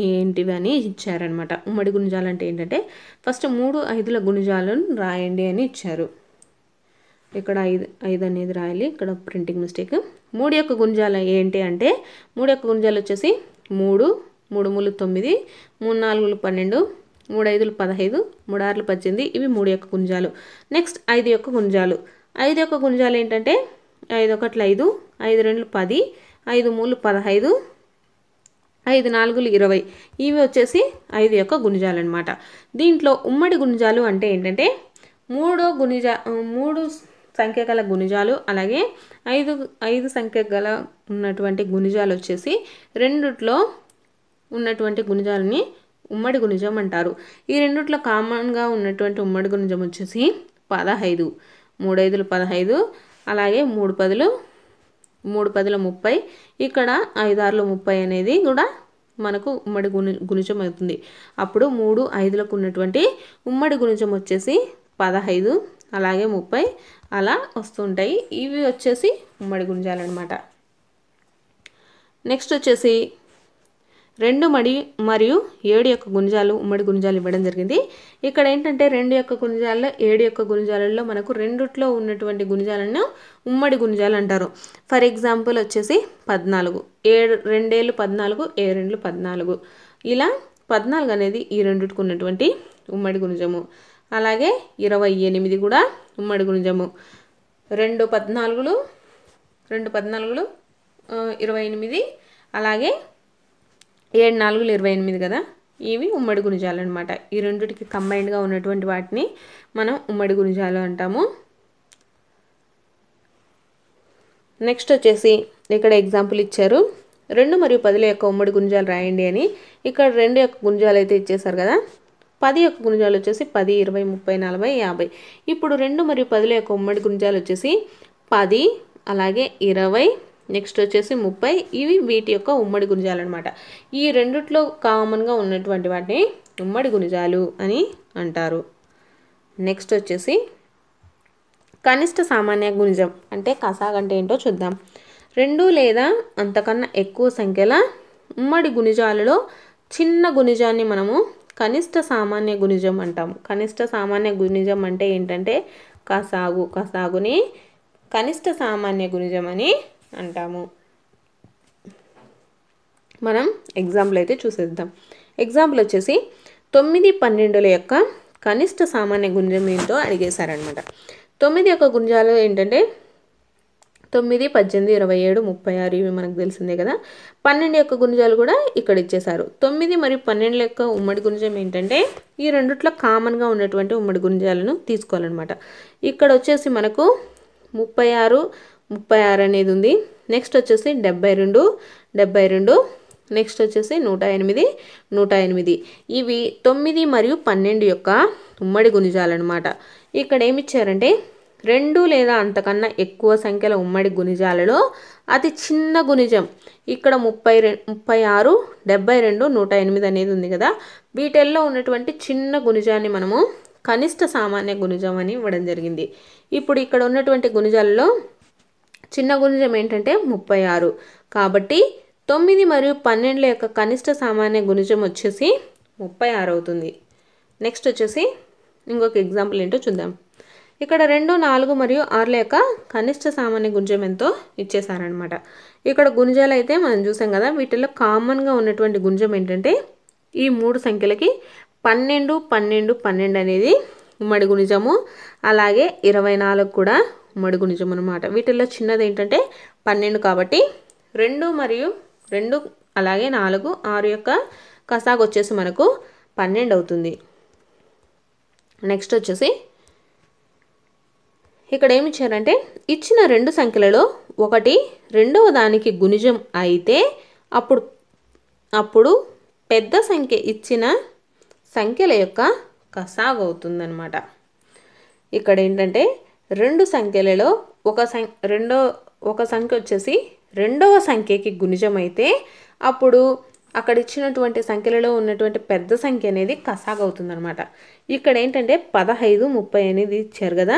ఏంటివి అని ఇచ్చారనమాట. ఉమ్మడి గుణిజాలు అంటే ఏంటంటే ఫస్ట్ 3 5ల గుణిజాలను రాయండి అని ఇచ్చారు. ఇక్కడ 5 అనేది రాయాలి, ఇక్కడ ప్రింటింగ్ మిస్టేక్. 3 యొక్క గుణిజాలు ఏంటి అంటే 3 యొక్క గుణిజాలు వచ్చేసి 3, 3 3 9, 3 4 12, 3 5 15, 3 6 18 ఇవి 3 యొక్క గుణిజాలు. నెక్స్ట్ 5 యొక్క గుణిజాలు. 5 యొక్క గుణిజాలు ఏంటంటే 5 1 5, 5 2 10, 5 3 15, 5 4 20 ఇవి వచ్చేసి 5 యొక్క గుణిజాలు అనమాట. దీంట్లో ఉమ్మడి గుణిజాలు అంటే ఏంటంటే 3 సంఖ్య గల గుణిజాలు అలాగే 5 సంఖ్య గల ఉన్నటువంటి గుణిజాలు వచ్చేసి రెండిట్లో ఉన్నటువంటి గుణిజాలని ఉమ్మడి గుణిజం అంటారు. ఈ రెండిట్లో కామన్గా ఉన్నటువంటి ఉమ్మడి గుణిజం వచ్చేసి 15, 3 5 15, అలాగే 3 10 30, ఇక్కడ 5 6 30 అనేది కూడా మనకు ఉమ్మడి గుణిజం అవుతుంది. అప్పుడు 3 5లకు ఉన్నటువంటి ఉమ్మడి గుణిజం వచ్చేసి 15 అలాగే 30 అలా వస్తుంటాయి. ఇవి వచ్చేసి ఉమ్మడి గుణిజాలు అనమాట. నెక్స్ట్ వచ్చేసి 2 మరియు 7 యొక్క గుణిజాలు ఉమ్మడి గుణిజాలు ఇవ్వడం జరిగింది. ఇక్కడ ఏంటంటే 2 యొక్క గుణిజాల్లో 7 యొక్క గుణిజాలలో మనకు రెండిట్లో ఉన్నటువంటి గుణిజాలను ఉమ్మడి గుణిజాలు అంటారు. ఫర్ ఎగ్జాంపుల్ వచ్చేసి 14, 2 ఏళ్ళు 14, 7 2 14 ఇలా 14 అనేది ఈ రెండిటికి ఉన్నటువంటి ఉమ్మడి గుణిజము. అలాగే 28 కూడా ఉమ్మడి గుణిజము. 2 14 28 అలాగే 7 4 28 కదా, ఇవి ఉమ్మడి గుణిజాలు అనమాట. ఈ రెండిటికి కంబైన్డ్గా ఉన్నటువంటి వాటిని మనం ఉమ్మడి గుణిజాలు అంటాము. నెక్స్ట్ వచ్చేసి ఇక్కడ ఎగ్జాంపుల్ ఇచ్చారు. 2 మరియు 10ల యొక్క ఉమ్మడి గుణిజాలు రాయండి అని. ఇక్కడ 2 యొక్క గుణిజాలు అయితే ఇచ్చేసారు కదా, 10 యొక్క గుణిజాలు వచ్చేసి 10 20 30 40 50. ఇప్పుడు 2 మరియు 10ల యొక్క ఉమ్మడి గుణిజాలు వచ్చేసి 10 అలాగే 20 నెక్స్ట్ వచ్చేసి 30 ఇవి వీటి యొక్క ఉమ్మడి గుణిజాలు అనమాట. ఈ రెండిట్లో కామన్గా ఉన్నటువంటి వాటిని ఉమ్మడి గుణిజాలు అని అంటారు. నెక్స్ట్ వచ్చేసి కనిష్ట సామాన్య గుణిజం అంటే కసాగ్ అంటే ఏంటో చూద్దాం. 2 లేదా అంతకన్నా ఎక్కువ సంఖ్యల ఉమ్మడి గుణిజాలలో చిన్న గుణిజాన్ని మనము కనిష్ట సామాన్య గుణిజం అంటాము. కనిష్ట సామాన్య గుణిజం అంటే ఏంటంటే కసాగుని కనిష్ట సామాన్య గుణిజం అని అంటాము. మనం ఎగ్జాంపుల్ అయితే చూసేద్దాం. ఎగ్జాంపుల్ వచ్చేసి 9 12ల యొక్క కనిష్ట సామాన్య గుణిజం ఏంటో అడిగేశారనమాట. 9 యొక్క గుణిజాలు ఏంటంటే 9 18 27 36 ఇవి మనకు తెలిసిందే కదా. 12 యొక్క గుణిజాలు కూడా ఇక్కడ ఇచ్చేశారు. 9 మరియు 12 యొక్క ఉమ్మడి గుణిజం ఏంటంటే ఈ రెండిట్లో కామన్గా ఉన్నటువంటి ఉమ్మడి గుణిజాలను తీసుకోవాలన్నమాట. ఇక్కడ వచ్చేసి మనకు 36 అనేది ఉంది. నెక్స్ట్ వచ్చేసి 72 నెక్స్ట్ వచ్చేసి 108 ఇవి 9 మరియు 12 యొక్క ఉమ్మడి గుణిజాలు అనమాట. ఇక్కడ ఏమిచ్చారంటే 2 లేదా అంతకన్నా ఎక్కువ సంఖ్యల ఉమ్మడి గుణిజాలలో అతి చిన్న గుణిజం ఇక్కడ 36 72 108 అనేది ఉంది కదా, వీటిల్లో ఉన్నటువంటి చిన్న గుణిజాన్ని మనము కనిష్ట సామాన్య గుణిజం అని ఇవ్వడం జరిగింది. ఇప్పుడు ఇక్కడ ఉన్నటువంటి గుణిజాలలో చిన్న గుణిజం ఏంటంటే 36 కాబట్టి 9 మరియు 12ల యొక్క కనిష్ట సామాన్య గుణిజం వచ్చేసి 36 అవుతుంది. నెక్స్ట్ వచ్చేసి ఇంకొక ఎగ్జాంపుల్ ఏంటో చూద్దాం. ఇక్కడ 2 4 మరియు 6ల యొక్క కనిష్ట సామాన్య గుణిజం ఎంతో ఇచ్చేసారనమాట. ఇక్కడ గుణిజాలు అయితే మనం చూసాం కదా, వీటిల్లో కామన్గా ఉన్నటువంటి గుణిజం ఏంటంటే ఈ 3 సంఖ్యలకి 12 12 12 అనేది ఉమ్మడి గుణిజము, అలాగే 24 కూడా ఉమ్మడి గుణిజం అనమాట. వీటిల్లో చిన్నది ఏంటంటే 12 కాబట్టి 2 మరియు 2 అలాగే 4 6 యొక్క కసాగు వచ్చేసి మనకు 12 అవుతుంది. నెక్స్ట్ వచ్చేసి ఇక్కడ ఏమి ఇచ్చారంటే ఇచ్చిన 2 సంఖ్యలలో ఒకటి రెండవ దానికి గుణిజం అయితే అప్పుడు పెద్ద సంఖ్య ఇచ్చిన సంఖ్యల యొక్క కసాగు అవుతుందన్నమాట. ఇక్కడ ఏంటంటే రెండు సంఖ్యలలో ఒక సంఖ్య వచ్చేసి రెండవ సంఖ్యకి గుణిజం అయితే అప్పుడు అక్కడ ఇచ్చినటువంటి సంఖ్యలలో ఉన్నటువంటి పెద్ద సంఖ్య అనేది కసాగు అవుతుందన్నమాట. ఇక్కడ ఏంటంటే 15, 30 అనేది ఇచ్చారు కదా.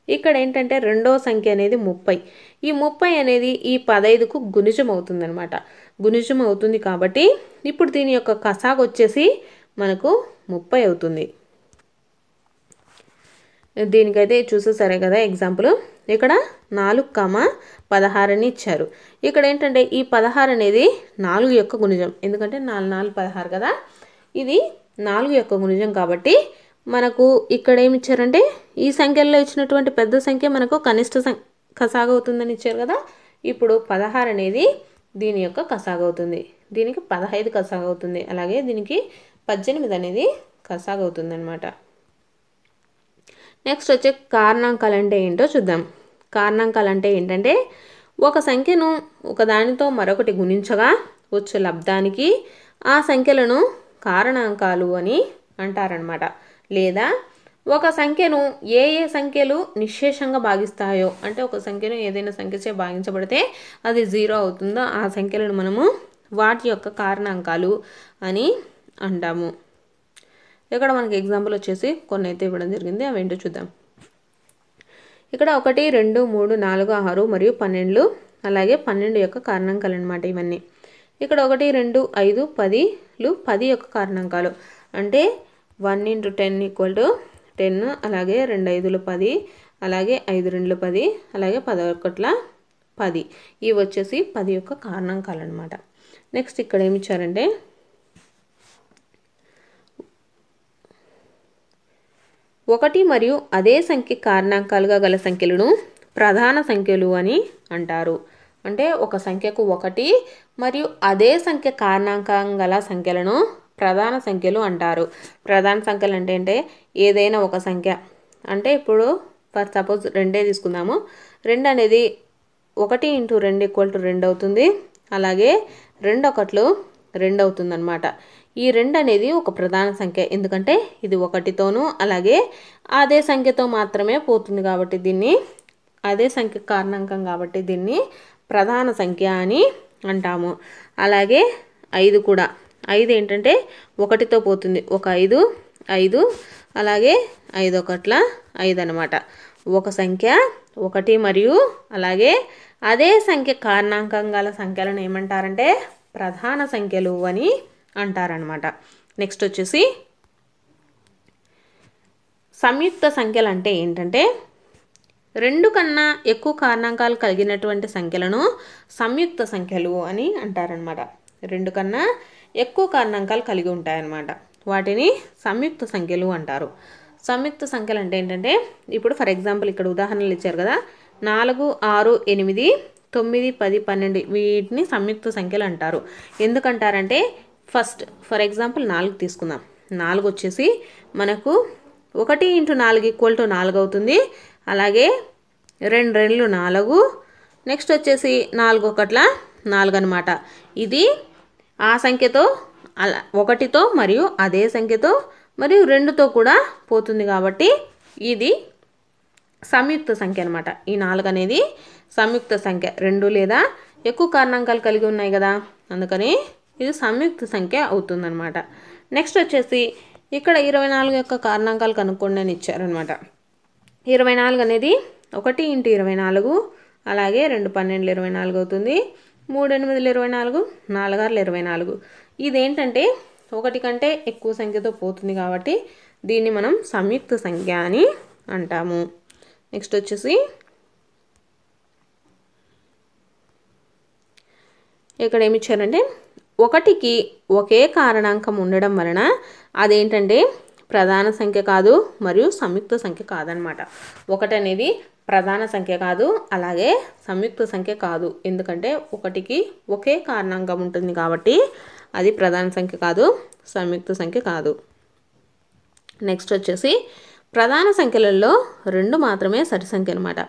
ఇక్కడ ఏంటంటే రెండవ సంఖ్య అనేది 30. ఈ 30 అనేది ఈ 15కు గుణిజం అవుతుందన్నమాట. గుణిజం అవుతుంది కాబట్టి ఇప్పుడు దీని యొక్క కసాగు వచ్చేసి మనకు 30 అవుతుంది. దీనికైతే చూసేసరే కదా ఎగ్జాంపుల్. ఇక్కడ 4,16 అని ఇచ్చారు. ఇక్కడ ఏంటంటే ఈ 16 అనేది 4 యొక్క గుణిజం. ఎందుకంటే 4 4 16 కదా. ఇది 4 యొక్క గుణిజం కాబట్టి మనకు ఇక్కడ ఏమి ఇచ్చారంటే ఈ సంఖ్యల్లో ఇచ్చినటువంటి పెద్ద సంఖ్య మనకు కనిష్ట కసాగు అవుతుందని ఇచ్చారు కదా. ఇప్పుడు 16 అనేది దీని యొక్క కసాగు అవుతుంది. దీనికి 15 కసాగు అవుతుంది. అలాగే దీనికి 18 అనేది కసాగు అవుతుంది అనమాట. నెక్స్ట్ వచ్చే కారణాంకాలు అంటే ఏంటో చూద్దాం. కారణాంకాలు అంటే ఏంటంటే ఒక సంఖ్యను ఒకదానితో మరొకటి గుణించగా వచ్చే లబ్ధానికి ఆ సంఖ్యలను కారణాంకాలు అని అంటారనమాట. లేదా ఒక సంఖ్యను ఏ సంఖ్యలు నిశ్శేషంగా భాగిస్తాయో, అంటే ఒక సంఖ్యను ఏదైనా సంఖ్యచే భాగించబడితే అది 0 అవుతుందో ఆ సంఖ్యలను మనము వాటి యొక్క కారణాంకాలు అని అంటాము. ఇక్కడ మనకి ఎగ్జాంపుల్ వచ్చేసి కొన్ని అయితే ఇవ్వడం జరిగింది. అవేంటో చూద్దాం. ఇక్కడ 1, 2, 3, 4, 6 మరియు 12 అలాగే 12 యొక్క కారణాంకాలు అనమాట ఇవన్నీ. ఇక్కడ 1, 2, 5, 10 యొక్క కారణాంకాలు. అంటే 1 × 10 = 10, అలాగే 2 5లు 10, అలాగే 5 2లు 10, అలాగే 10 1ల 10. ఇవి వచ్చేసి 10 యొక్క కారణాంకాలు అనమాట. నెక్స్ట్ ఇక్కడ ఏమి ఇచ్చారంటే 1 మరియు అదే సంఖ్య కారణాంకాలుగా గల సంఖ్యలను ప్రధాన సంఖ్యలు అని అంటారు. అంటే ఒక సంఖ్యకు 1 మరియు అదే సంఖ్య కారణాంకం గల సంఖ్యలను ప్రధాన సంఖ్యలు అంటారు. ప్రధాన సంఖ్యలు అంటే ఏదైనా ఒక సంఖ్య, అంటే ఇప్పుడు ఫర్ సపోజ్ 2 తీసుకుందాము. 2 అనేది 1 × 2 = 2 అవుతుంది. అలాగే 2 1లు 2 అవుతుంది అనమాట. ఈ 2 అనేది ఒక ప్రధాన సంఖ్య. ఎందుకంటే ఇది 1తోనూ అలాగే అదే సంఖ్యతో మాత్రమే పోతుంది కాబట్టి దీన్ని, అదే సంఖ్య కారణాంకం కాబట్టి దీన్ని ప్రధాన సంఖ్య అని అంటాము. అలాగే 5 కూడా. 5 ఏంటంటే 1తో పోతుంది. ఒక 5 5, అలాగే 5 1ల 5 అనమాట. ఒక సంఖ్య 1 మరియు అలాగే అదే సంఖ్య కారణాంకం గల సంఖ్యలను ఏమంటారంటే ప్రధాన సంఖ్యలు అని అంటారనమాట. నెక్స్ట్ వచ్చేసి సంయుక్త సంఖ్యలు అంటే ఏంటంటే 2 కన్నా ఎక్కువ కారణాంకాలు కలిగినటువంటి సంఖ్యలను సంయుక్త సంఖ్యలు అని అంటారనమాట. 2 కన్నా ఎక్కువ కారణాంకాలు కలిగి ఉంటాయన్నమాట. వాటిని సంయుక్త సంఖ్యలు అంటారు. సంయుక్త సంఖ్యలు అంటే ఏంటంటే ఇప్పుడు ఫర్ ఎగ్జాంపుల్ ఇక్కడ ఉదాహరణలు ఇచ్చారు కదా. 4 6 8 9 10 12 వీటిని సంయుక్త సంఖ్యలు అంటారు. ఎందుకంటారంటే ఫర్ ఎగ్జాంపుల్ 4 తీసుకుందాం. 4 వచ్చేసి మనకు 1 × 4 = 4 అవుతుంది. అలాగే 2 2లు 4, నెక్స్ట్ వచ్చేసి 4 1ల 4 అనమాట. ఇది ఆ సంఖ్యతో 1తో మరియు అదే సంఖ్యతో మరియు 2తో కూడా పోతుంది కాబట్టి ఇది సంయుక్త సంఖ్య అనమాట. ఈ 4 అనేది సంయుక్త సంఖ్య. 2 లేదా ఎక్కువ కారణాంకాలు కలిగి ఉన్నాయి కదా, అందుకని ఇది సంయుక్త సంఖ్య అవుతుందన్నమాట. నెక్స్ట్ వచ్చేసి ఇక్కడ 24 యొక్క కారణాంకాలు కనుక్కోండి అని ఇచ్చారనమాట. 24 అనేది 1 × 24, అలాగే 2 12లు 24 అవుతుంది. 3 8లు 24, 4 6లు 24. ఇదేంటంటే 1 కంటే ఎక్కువ సంఖ్యతో పోతుంది కాబట్టి దీన్ని మనం సంయుక్త సంఖ్య అని అంటాము. నెక్స్ట్ వచ్చేసి ఇక్కడ ఏమి ఇచ్చారంటే 1కి ఒకే కారణాంకం ఉండడం వలన అదేంటంటే ప్రధాన సంఖ్య కాదు మరియు సంయుక్త సంఖ్య కాదనమాట. 1 అనేది ప్రధాన సంఖ్య కాదు, అలాగే సంయుక్త సంఖ్య కాదు. ఎందుకంటే 1కి ఒకే కారణాంకం ఉంటుంది కాబట్టి అది ప్రధాన సంఖ్య కాదు, సంయుక్త సంఖ్య కాదు. నెక్స్ట్ వచ్చేసి ప్రధాన సంఖ్యలలో 2 మాత్రమే సరి సంఖ్య అనమాట.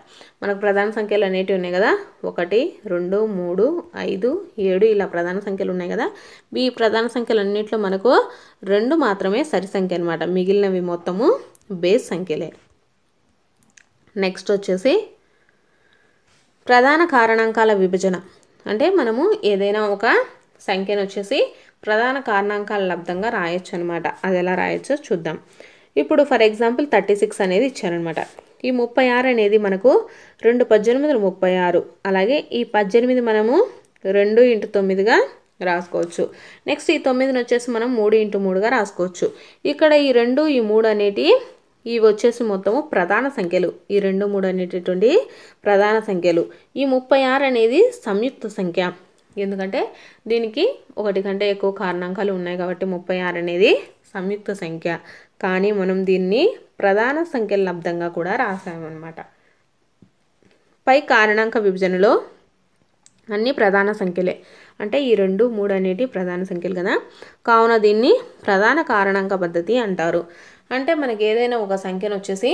మనకు ప్రధాన సంఖ్యలు అనేటివి ఉన్నాయి కదా, 1 2 3 5 7 ఇలా ప్రధాన సంఖ్యలు ఉన్నాయి కదా. ఈ ప్రధాన సంఖ్యలు అన్నింటిలో మనకు 2 మాత్రమే సరి సంఖ్య అనమాట. మిగిలినవి మొత్తము బేస్ సంఖ్యలే. నెక్స్ట్ వచ్చేసి ప్రధాన కారణాంకాల విభజన. అంటే మనము ఏదైనా ఒక సంఖ్యను వచ్చేసి ప్రధాన కారణాంకాల లబ్ధంగా రాయొచ్చు అనమాట. అది ఎలా రాయొచ్చో చూద్దాం. ఇప్పుడు ఫర్ ఎగ్జాంపుల్ 36 అనేది ఇచ్చారనమాట. ఈ 36 అనేది మనకు 2 18 36. అలాగే ఈ 18 మనము 2 × 9గా రాసుకోవచ్చు. నెక్స్ట్ ఈ 9ని వచ్చేసి మనం 3 × 3గా రాసుకోవచ్చు. ఇక్కడ ఈ 2 ఈ 3 అనేటి ఇవి వచ్చేసి మొత్తము ప్రధాన సంఖ్యలు. ఈ 2 3 అనేటటువంటి ప్రధాన సంఖ్యలు. ఈ 36 అనేది సంయుక్త సంఖ్య. ఎందుకంటే దీనికి ఒకటి కంటే ఎక్కువ కారణాంకాలు ఉన్నాయి కాబట్టి 36 అనేది సంయుక్త సంఖ్య. కానీ మనం దీన్ని ప్రధాన సంఖ్యల లబ్ధంగా కూడా రాసామన్నమాట. పై కారణాంక విభజనలో అన్ని ప్రధాన సంఖ్యలే. అంటే ఈ 2 3 అనేటి ప్రధాన సంఖ్యలు కదా, కావున దీన్ని ప్రధాన కారణాంక పద్ధతి అంటారు. అంటే మనకి ఏదైనా ఒక సంఖ్యను వచ్చేసి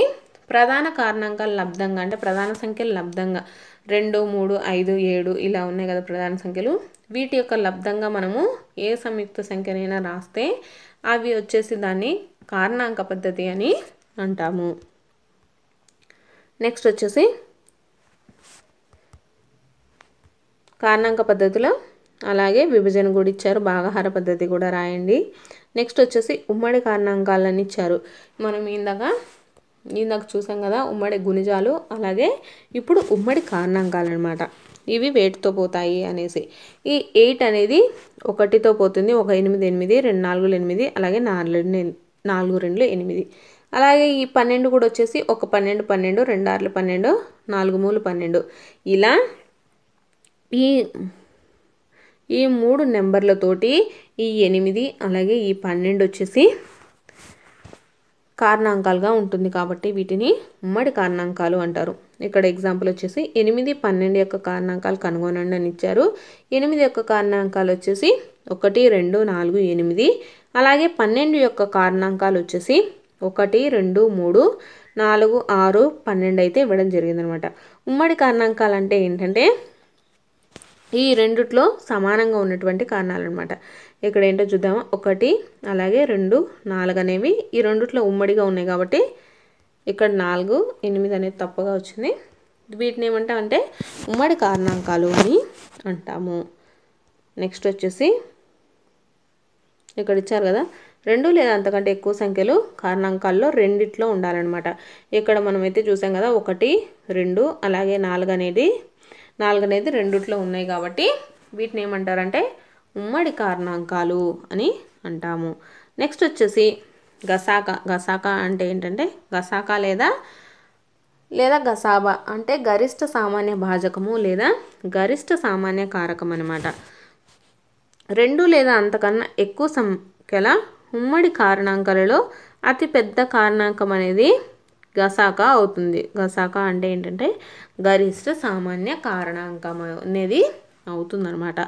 ప్రధాన కారణాంకాల లబ్ధంగా, అంటే ప్రధాన సంఖ్యల లబ్ధంగా 2 3 5 7 ఇలా ఉన్నాయి కదా ప్రధాన సంఖ్యలు. వీటి యొక్క లబ్ధంగా మనము ఏ సంయుక్త సంఖ్యనైనా రాస్తే అవి వచ్చేసి దాన్ని కారణాంక పద్ధతి అని అంటాము. నెక్స్ట్ వచ్చేసి కారణాంక పద్ధతిలో అలాగే విభజన కూడా ఇచ్చారు, భాగాహార పద్ధతి కూడా రాయండి. నెక్స్ట్ వచ్చేసి ఉమ్మడి కారణాంకాలని ఇచ్చారు. మనం ఇందాక చూసాం కదా ఉమ్మడి గుణిజాలు, అలాగే ఇప్పుడు ఉమ్మడి కారణాంకాలు అనమాట. ఇవి వేటితో పోతాయి అనేసి. ఈ 8 అనేది 1తో పోతుంది. 1 8 8 2 4 8, అలాగే 4 2 8. అలాగే ఈ 12 కూడా వచ్చేసి 1 12 12 2 6 12 4 3 12. ఇలా ఈ 3 నెంబర్లతోటి ఈ 8 అలాగే ఈ 12 వచ్చేసి కారణాంకాలుగా ఉంటుంది కాబట్టి వీటిని ఉమ్మడి కారణాంకాలు అంటారు. ఇక్కడ ఎగ్జాంపుల్ వచ్చేసి 8 12 యొక్క కారణాంకాలు కనుగొనండి అని ఇచ్చారు. 8 యొక్క కారణాంకాలు వచ్చేసి 1 2 4 8. అలాగే 12 యొక్క కారణాంకాలు వచ్చేసి 1 2 3 4 6 12 అయితే ఇవ్వడం జరిగిందనమాట. ఉమ్మడి కారణాంకాలు అంటే ఏంటంటే ఈ రెండిట్లో సమానంగా ఉన్నటువంటి కారణాలు అనమాట. ఇక్కడ ఏంటో చూద్దాము. 1 అలాగే 2 4 అనేవి ఈ రెండిట్లో ఉమ్మడిగా ఉన్నాయి కాబట్టి ఇక్కడ 4 8 అనేది తప్పుగా వచ్చింది. వీటిని ఏమంటామంటే ఉమ్మడి కారణాంకాలు అని అంటాము. నెక్స్ట్ వచ్చేసి ఇక్కడ ఇచ్చారు కదా 2 లేదా అంతకంటే ఎక్కువ సంఖ్యలు కారణాంకాల్లో రెండిట్లో ఉండాలన్నమాట. ఇక్కడ మనమైతే చూసాం కదా 1 2 అలాగే 4 అనేది రెండిట్లో ఉన్నాయి కాబట్టి వీటిని ఏమంటారంటే ఉమ్మడి కారణాంకాలు అని అంటాము. నెక్స్ట్ వచ్చేసి గసాక అంటే ఏంటంటే గసాక లేదా గసాబా అంటే గరిష్ట సామాన్య భాజకము లేదా గరిష్ట సామాన్య కారకం అనమాట. 2 లేదా అంతకన్నా ఎక్కువ సంఖ్యల ఉమ్మడి కారణాంకాలలో అతి పెద్ద కారణాంకం అనేది గసాక అవుతుంది. గసాక అంటే ఏంటంటే గరిష్ట సామాన్య కారణాంకం అనేది అవుతుందన్నమాట.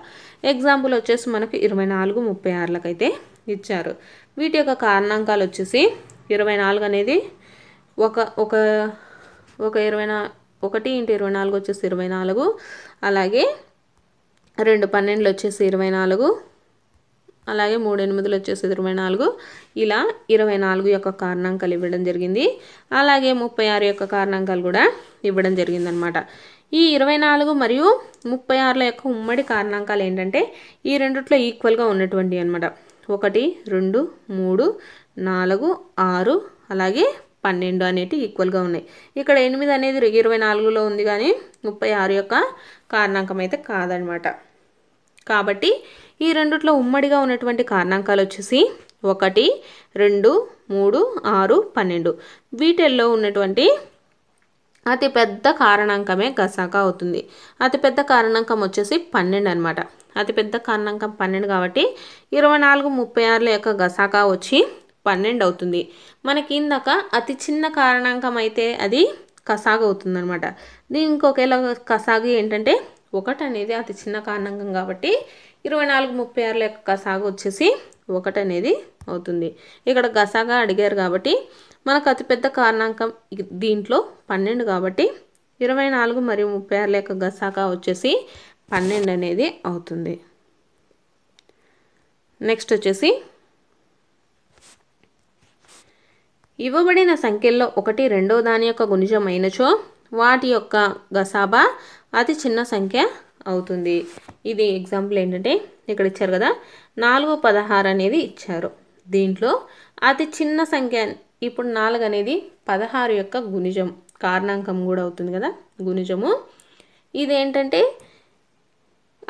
ఎగ్జాంపుల్ వచ్చేసి మనకు 24 36 అయితే ఇచ్చారు. వీటి యొక్క కారణాంకాలు వచ్చేసి 24 అనేది ఒక 1 × 24 వచ్చేసి 24, అలాగే 2 12 వచ్చేసి 24, అలాగే 3 8 వచ్చేసి 24. ఇలా 24 యొక్క కారణాంకాలు ఇవ్వడం జరిగింది. అలాగే 36 యొక్క కారణాంకాలు కూడా ఇవ్వడం జరిగిందనమాట. ఈ 24 మరియు 36 యొక్క ఉమ్మడి కారణాంకాలు ఏంటంటే ఈ రెండిట్లో ఈక్వల్గా ఉన్నటువంటి అనమాట. 1 2 3 4 6 అలాగే 12 అనేవి ఈక్వల్గా ఉన్నాయి. ఇక్కడ 8 అనేది 24లో ఉంది కానీ 36 యొక్క కారణాంకం అయితే కాదనమాట. కాబట్టి ఈ రెండిట్లో ఉమ్మడిగా ఉన్నటువంటి కారణాంకాలు వచ్చేసి 1 2 3 6 12. వీటిల్లో ఉన్నటువంటి అతిపెద్ద కారణాంకమే గసాక అవుతుంది. అతిపెద్ద కారణాంకం వచ్చేసి 12 అనమాట. అతిపెద్ద కారణాంకం 12 కాబట్టి 24 36 యొక్క గసాక వచ్చి 12 అవుతుంది. మనకి ఇందాక అతి చిన్న కారణాంకం అయితే అది కసాగు అవుతుంది అనమాట. దీనికి ఒకేలా కసాగు ఏంటంటే 1 అనేది అతి చిన్న కారణాంకం కాబట్టి 24 36 యొక్క కసాగు వచ్చేసి 1 అనేది అవుతుంది. ఇక్కడ గసాగా అడిగారు కాబట్టి మనకు అతిపెద్ద కారణాంకం దీంట్లో 12 కాబట్టి 24 మరియు 36 యొక్క గసాగా వచ్చేసి 12 అనేది అవుతుంది. నెక్స్ట్ వచ్చేసి ఇవ్వబడిన సంఖ్యల్లో ఒకటి రెండో దాని యొక్క గుణిజం అయినచో వాటి యొక్క గసాబా అతి చిన్న సంఖ్య అవుతుంది. ఇది ఎగ్జాంపుల్ ఏంటంటే ఇక్కడ ఇచ్చారు కదా 4, 16 అనేది ఇచ్చారు. దీంట్లో అతి చిన్న సంఖ్య ఇప్పుడు 4 అనేది 16 యొక్క గుణిజం, కారణాంకం కూడా అవుతుంది కదా గుణిజము. ఇదేంటంటే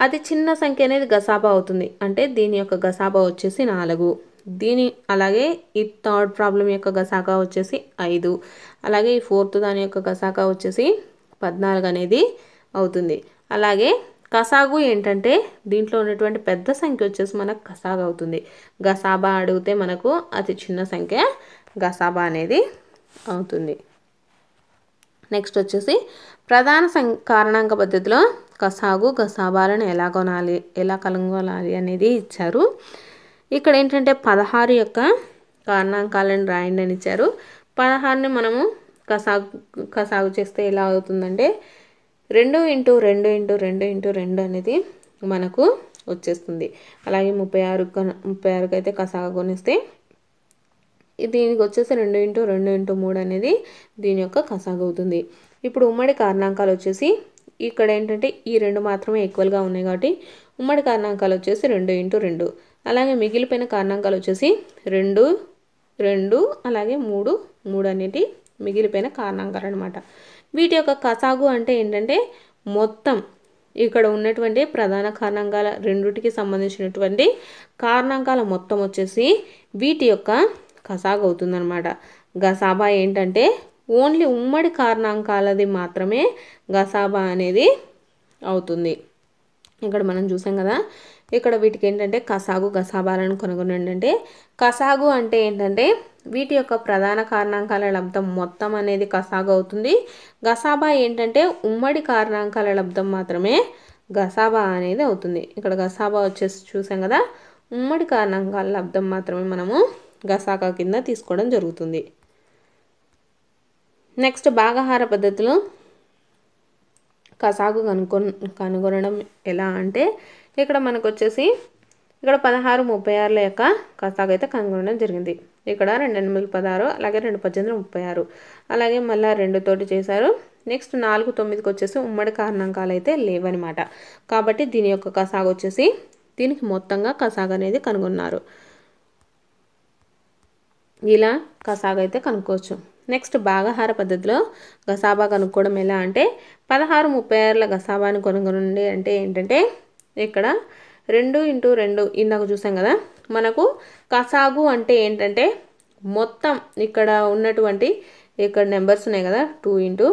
అతి చిన్న సంఖ్య అనేది గసాబా అవుతుంది. అంటే దీని యొక్క గసాబా వచ్చేసి 4. అలాగే ఈ థర్డ్ ప్రాబ్లం యొక్క గసాబా వచ్చేసి 5. అలాగే ఈ ఫోర్త్ దాని యొక్క గసాబా వచ్చేసి 14 అనేది అవుతుంది. అలాగే కసాగు ఏంటంటే దీంట్లో ఉన్నటువంటి పెద్ద సంఖ్య వచ్చేసి మనకు కసాగు అవుతుంది. గసాబా అడిగితే మనకు అతి చిన్న సంఖ్య గసాబా అనేది అవుతుంది. నెక్స్ట్ వచ్చేసి ప్రధాన కారణాంక పద్ధతిలో కసాగు గసాబాలను ఎలా కనుగొనాలి అనేది ఇచ్చారు. ఇక్కడ ఏంటంటే 16 యొక్క కారణాంకాలను రాయండి అని ఇచ్చారు. 16ని మనము కసాగు చేస్తే ఎలా అవుతుందంటే 2 × 2 × 2 × 2 అనేది మనకు వచ్చేస్తుంది. అలాగే 36 అయితే కసాగు కొనిస్తే దీనికి వచ్చేసి 2 × 2 × 3 అనేది దీని యొక్క కసాగు అవుతుంది. ఇప్పుడు ఉమ్మడి కారణాంకాలు వచ్చేసి ఇక్కడ ఏంటంటే ఈ 2 మాత్రమే ఈక్వల్గా ఉన్నాయి కాబట్టి ఉమ్మడి కారణాంకాలు వచ్చేసి 2 × 2. అలాగే మిగిలిపోయిన కారణాంకాలు వచ్చేసి 2, 2 అలాగే 3, 3 అనేది మిగిలిపోయిన కారణాంకాలు అనమాట. వీటి యొక్క కసాగు అంటే ఏంటంటే మొత్తం ఇక్కడ ఉన్నటువంటి ప్రధాన కారణాంకాల రెండుటికి సంబంధించినటువంటి కారణాంకాల మొత్తం వచ్చేసి వీటి యొక్క కసాగు అవుతుందన్నమాట. గసాబా ఏంటంటే ఓన్లీ ఉమ్మడి కారణాంకాలది మాత్రమే గసాబా అనేది అవుతుంది. ఇక్కడ మనం చూసాం కదా, ఇక్కడ వీటికి ఏంటంటే కసాగు గసాబాలను కనుగొనండి అంటే కసాగు అంటే ఏంటంటే వీటి యొక్క ప్రధాన కారణాంకాల లబ్ధం మొత్తం అనేది కసాగు అవుతుంది. గసాబా ఏంటంటే ఉమ్మడి కారణాంకాల లబ్ధం మాత్రమే గసాబా అనేది అవుతుంది. ఇక్కడ గసాబా వచ్చేసి చూసాం కదా, ఉమ్మడి కారణాంకాల లబ్ధం మాత్రమే మనము గసాకా కింద తీసుకోవడం జరుగుతుంది. నెక్స్ట్ భాగాహార పద్ధతిలో కసాగు కనుగొనడం ఎలా అంటే ఇక్కడ మనకు వచ్చేసి ఇక్కడ 16, 36 యొక్క కసాగు అయితే కనుగొనడం జరిగింది. ఇక్కడ 2 8 16 అలాగే 2 18 36 అలాగే మళ్ళీ 2 తోటి చేశారు. నెక్స్ట్ 4 9కి వచ్చేసి ఉమ్మడి కారణాంకాలు అయితే లేవన్నమాట. కాబట్టి దీని యొక్క కసాగు వచ్చేసి దీనికి మొత్తంగా కసాగు అనేది కనుగొన్నారు. ఇలా కసాగు అయితే కనుక్కోవచ్చు. నెక్స్ట్ భాగాహార పద్ధతిలో గసాబా కనుక్కోవడం ఎలా అంటే 16, 36ల గసాబాని కనుగొనండి అంటే ఏంటంటే ఇక్కడ 2 × 2 ఇందాక చూసాం కదా, మనకు కసాగు అంటే ఏంటంటే మొత్తం ఇక్కడ ఉన్నటువంటి ఇక్కడ నెంబర్స్ ఉన్నాయి కదా 2 ×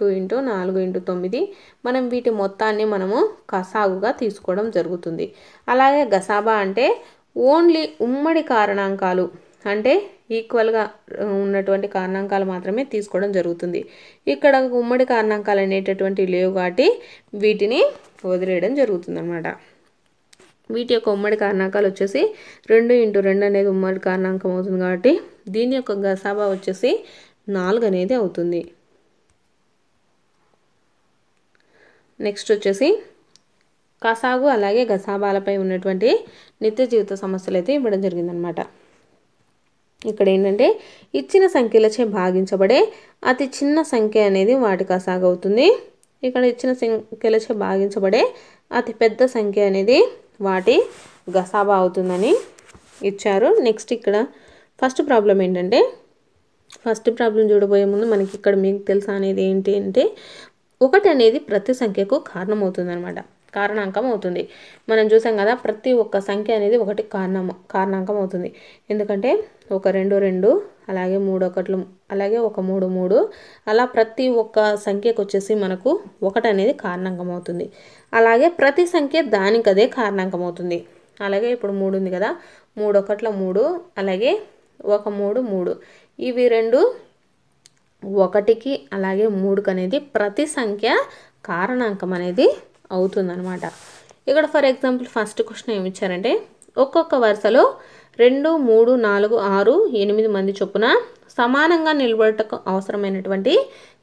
2 × 4 × 9 మనం వీటి మొత్తాన్ని మనము కసాగుగా తీసుకోవడం జరుగుతుంది. అలాగే గసాబా అంటే ఓన్లీ ఉమ్మడి కారణాంకాలు అంటే ఈక్వల్గా ఉన్నటువంటి కారణాంకాలు మాత్రమే తీసుకోవడం జరుగుతుంది. ఇక్కడ ఉమ్మడి కారణాంకాలు అనేటటువంటి లేవు కాబట్టి వీటిని వదిలేయడం జరుగుతుంది అన్నమాట. వీటి యొక్క ఉమ్మడి కారణాంకాలు వచ్చేసి 2 × 2 అనేది ఉమ్మడి కారణాంకం అవుతుంది కాబట్టి దీని యొక్క గసాబా వచ్చేసి 4 అనేది అవుతుంది. నెక్స్ట్ వచ్చేసి కసాగు అలాగే గసాబాలపై ఉన్నటువంటి నిత్య జీవిత సమస్యలు అయితే ఇవ్వడం జరిగిందనమాట. ఇక్కడ ఏంటంటే ఇచ్చిన సంఖ్యలచే భాగించబడే అతి చిన్న సంఖ్య అనేది వాటి కసాగు అవుతుంది. ఇక్కడ ఇచ్చిన సంఖ్యలచే భాగించబడే అతి పెద్ద సంఖ్య అనేది వాటి గసాబా అవుతుందని ఇచ్చారు. నెక్స్ట్ ఇక్కడ ఫస్ట్ ప్రాబ్లం ఏంటంటే ఫస్ట్ ప్రాబ్లం చూడబోయే ముందు మనకి ఇక్కడ మీకు తెలుసా అనేది ఏంటి అంటే 1 అనేది ప్రతి సంఖ్యకు కారణమవుతుంది అనమాట, కారణాంకం అవుతుంది. మనం చూసాం కదా ప్రతి ఒక్క సంఖ్య అనేది 1 కారణాంకం అవుతుంది. ఎందుకంటే 1 2 2 అలాగే 3 1 అలాగే 1 3 3 అలా ప్రతి ఒక్క సంఖ్యకు వచ్చేసి మనకు 1 అనేది కారణాంకం అవుతుంది. అలాగే ప్రతి సంఖ్య దానికదే కారణాంకం అవుతుంది. అలాగే ఇప్పుడు 3 ఉంది కదా, 3 1 3 అలాగే 1 3 3 ఇవి రెండు 1కి అలాగే 3కి అనేది ప్రతి సంఖ్య కారణాంకం అనేది అవుతుందన్నమాట. ఇక్కడ ఫర్ ఎగ్జాంపుల్ ఫస్ట్ క్వశ్చన్ ఏమి ఇచ్చారంటే ఒక్కొక్క వరుసలో 2 3 4 6 8 మంది చొప్పున సమానంగా నిలబడటకు అవసరమైనటువంటి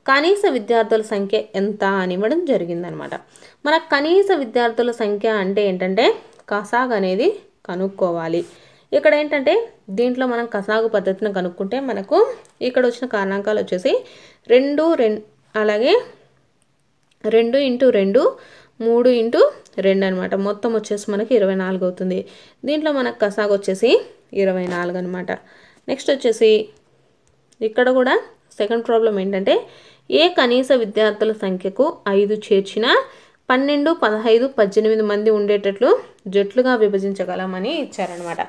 కనీస విద్యార్థుల సంఖ్య ఎంత అని ఇవ్వడం జరిగిందనమాట. మన కనీస విద్యార్థుల సంఖ్య అంటే ఏంటంటే కసాగ్ అనేది కనుక్కోవాలి. ఇక్కడ ఏంటంటే దీంట్లో మనం కసాగు పద్ధతిని కనుక్కుంటే మనకు ఇక్కడ వచ్చిన కారణాంకాలు వచ్చేసి 2 అలాగే 2 × 2 3 × 2 అనమాట. మొత్తం వచ్చేసి మనకి 24 అవుతుంది. దీంట్లో మనకు కసాగు వచ్చేసి 24 అనమాట. నెక్స్ట్ వచ్చేసి ఇక్కడ కూడా సెకండ్ ప్రాబ్లం ఏంటంటే ఏ కనీస విద్యార్థుల సంఖ్యకు 5 చేర్చినా 12, 15, 18 మంది ఉండేటట్లు జట్లుగా విభజించగలమని ఇచ్చారనమాట.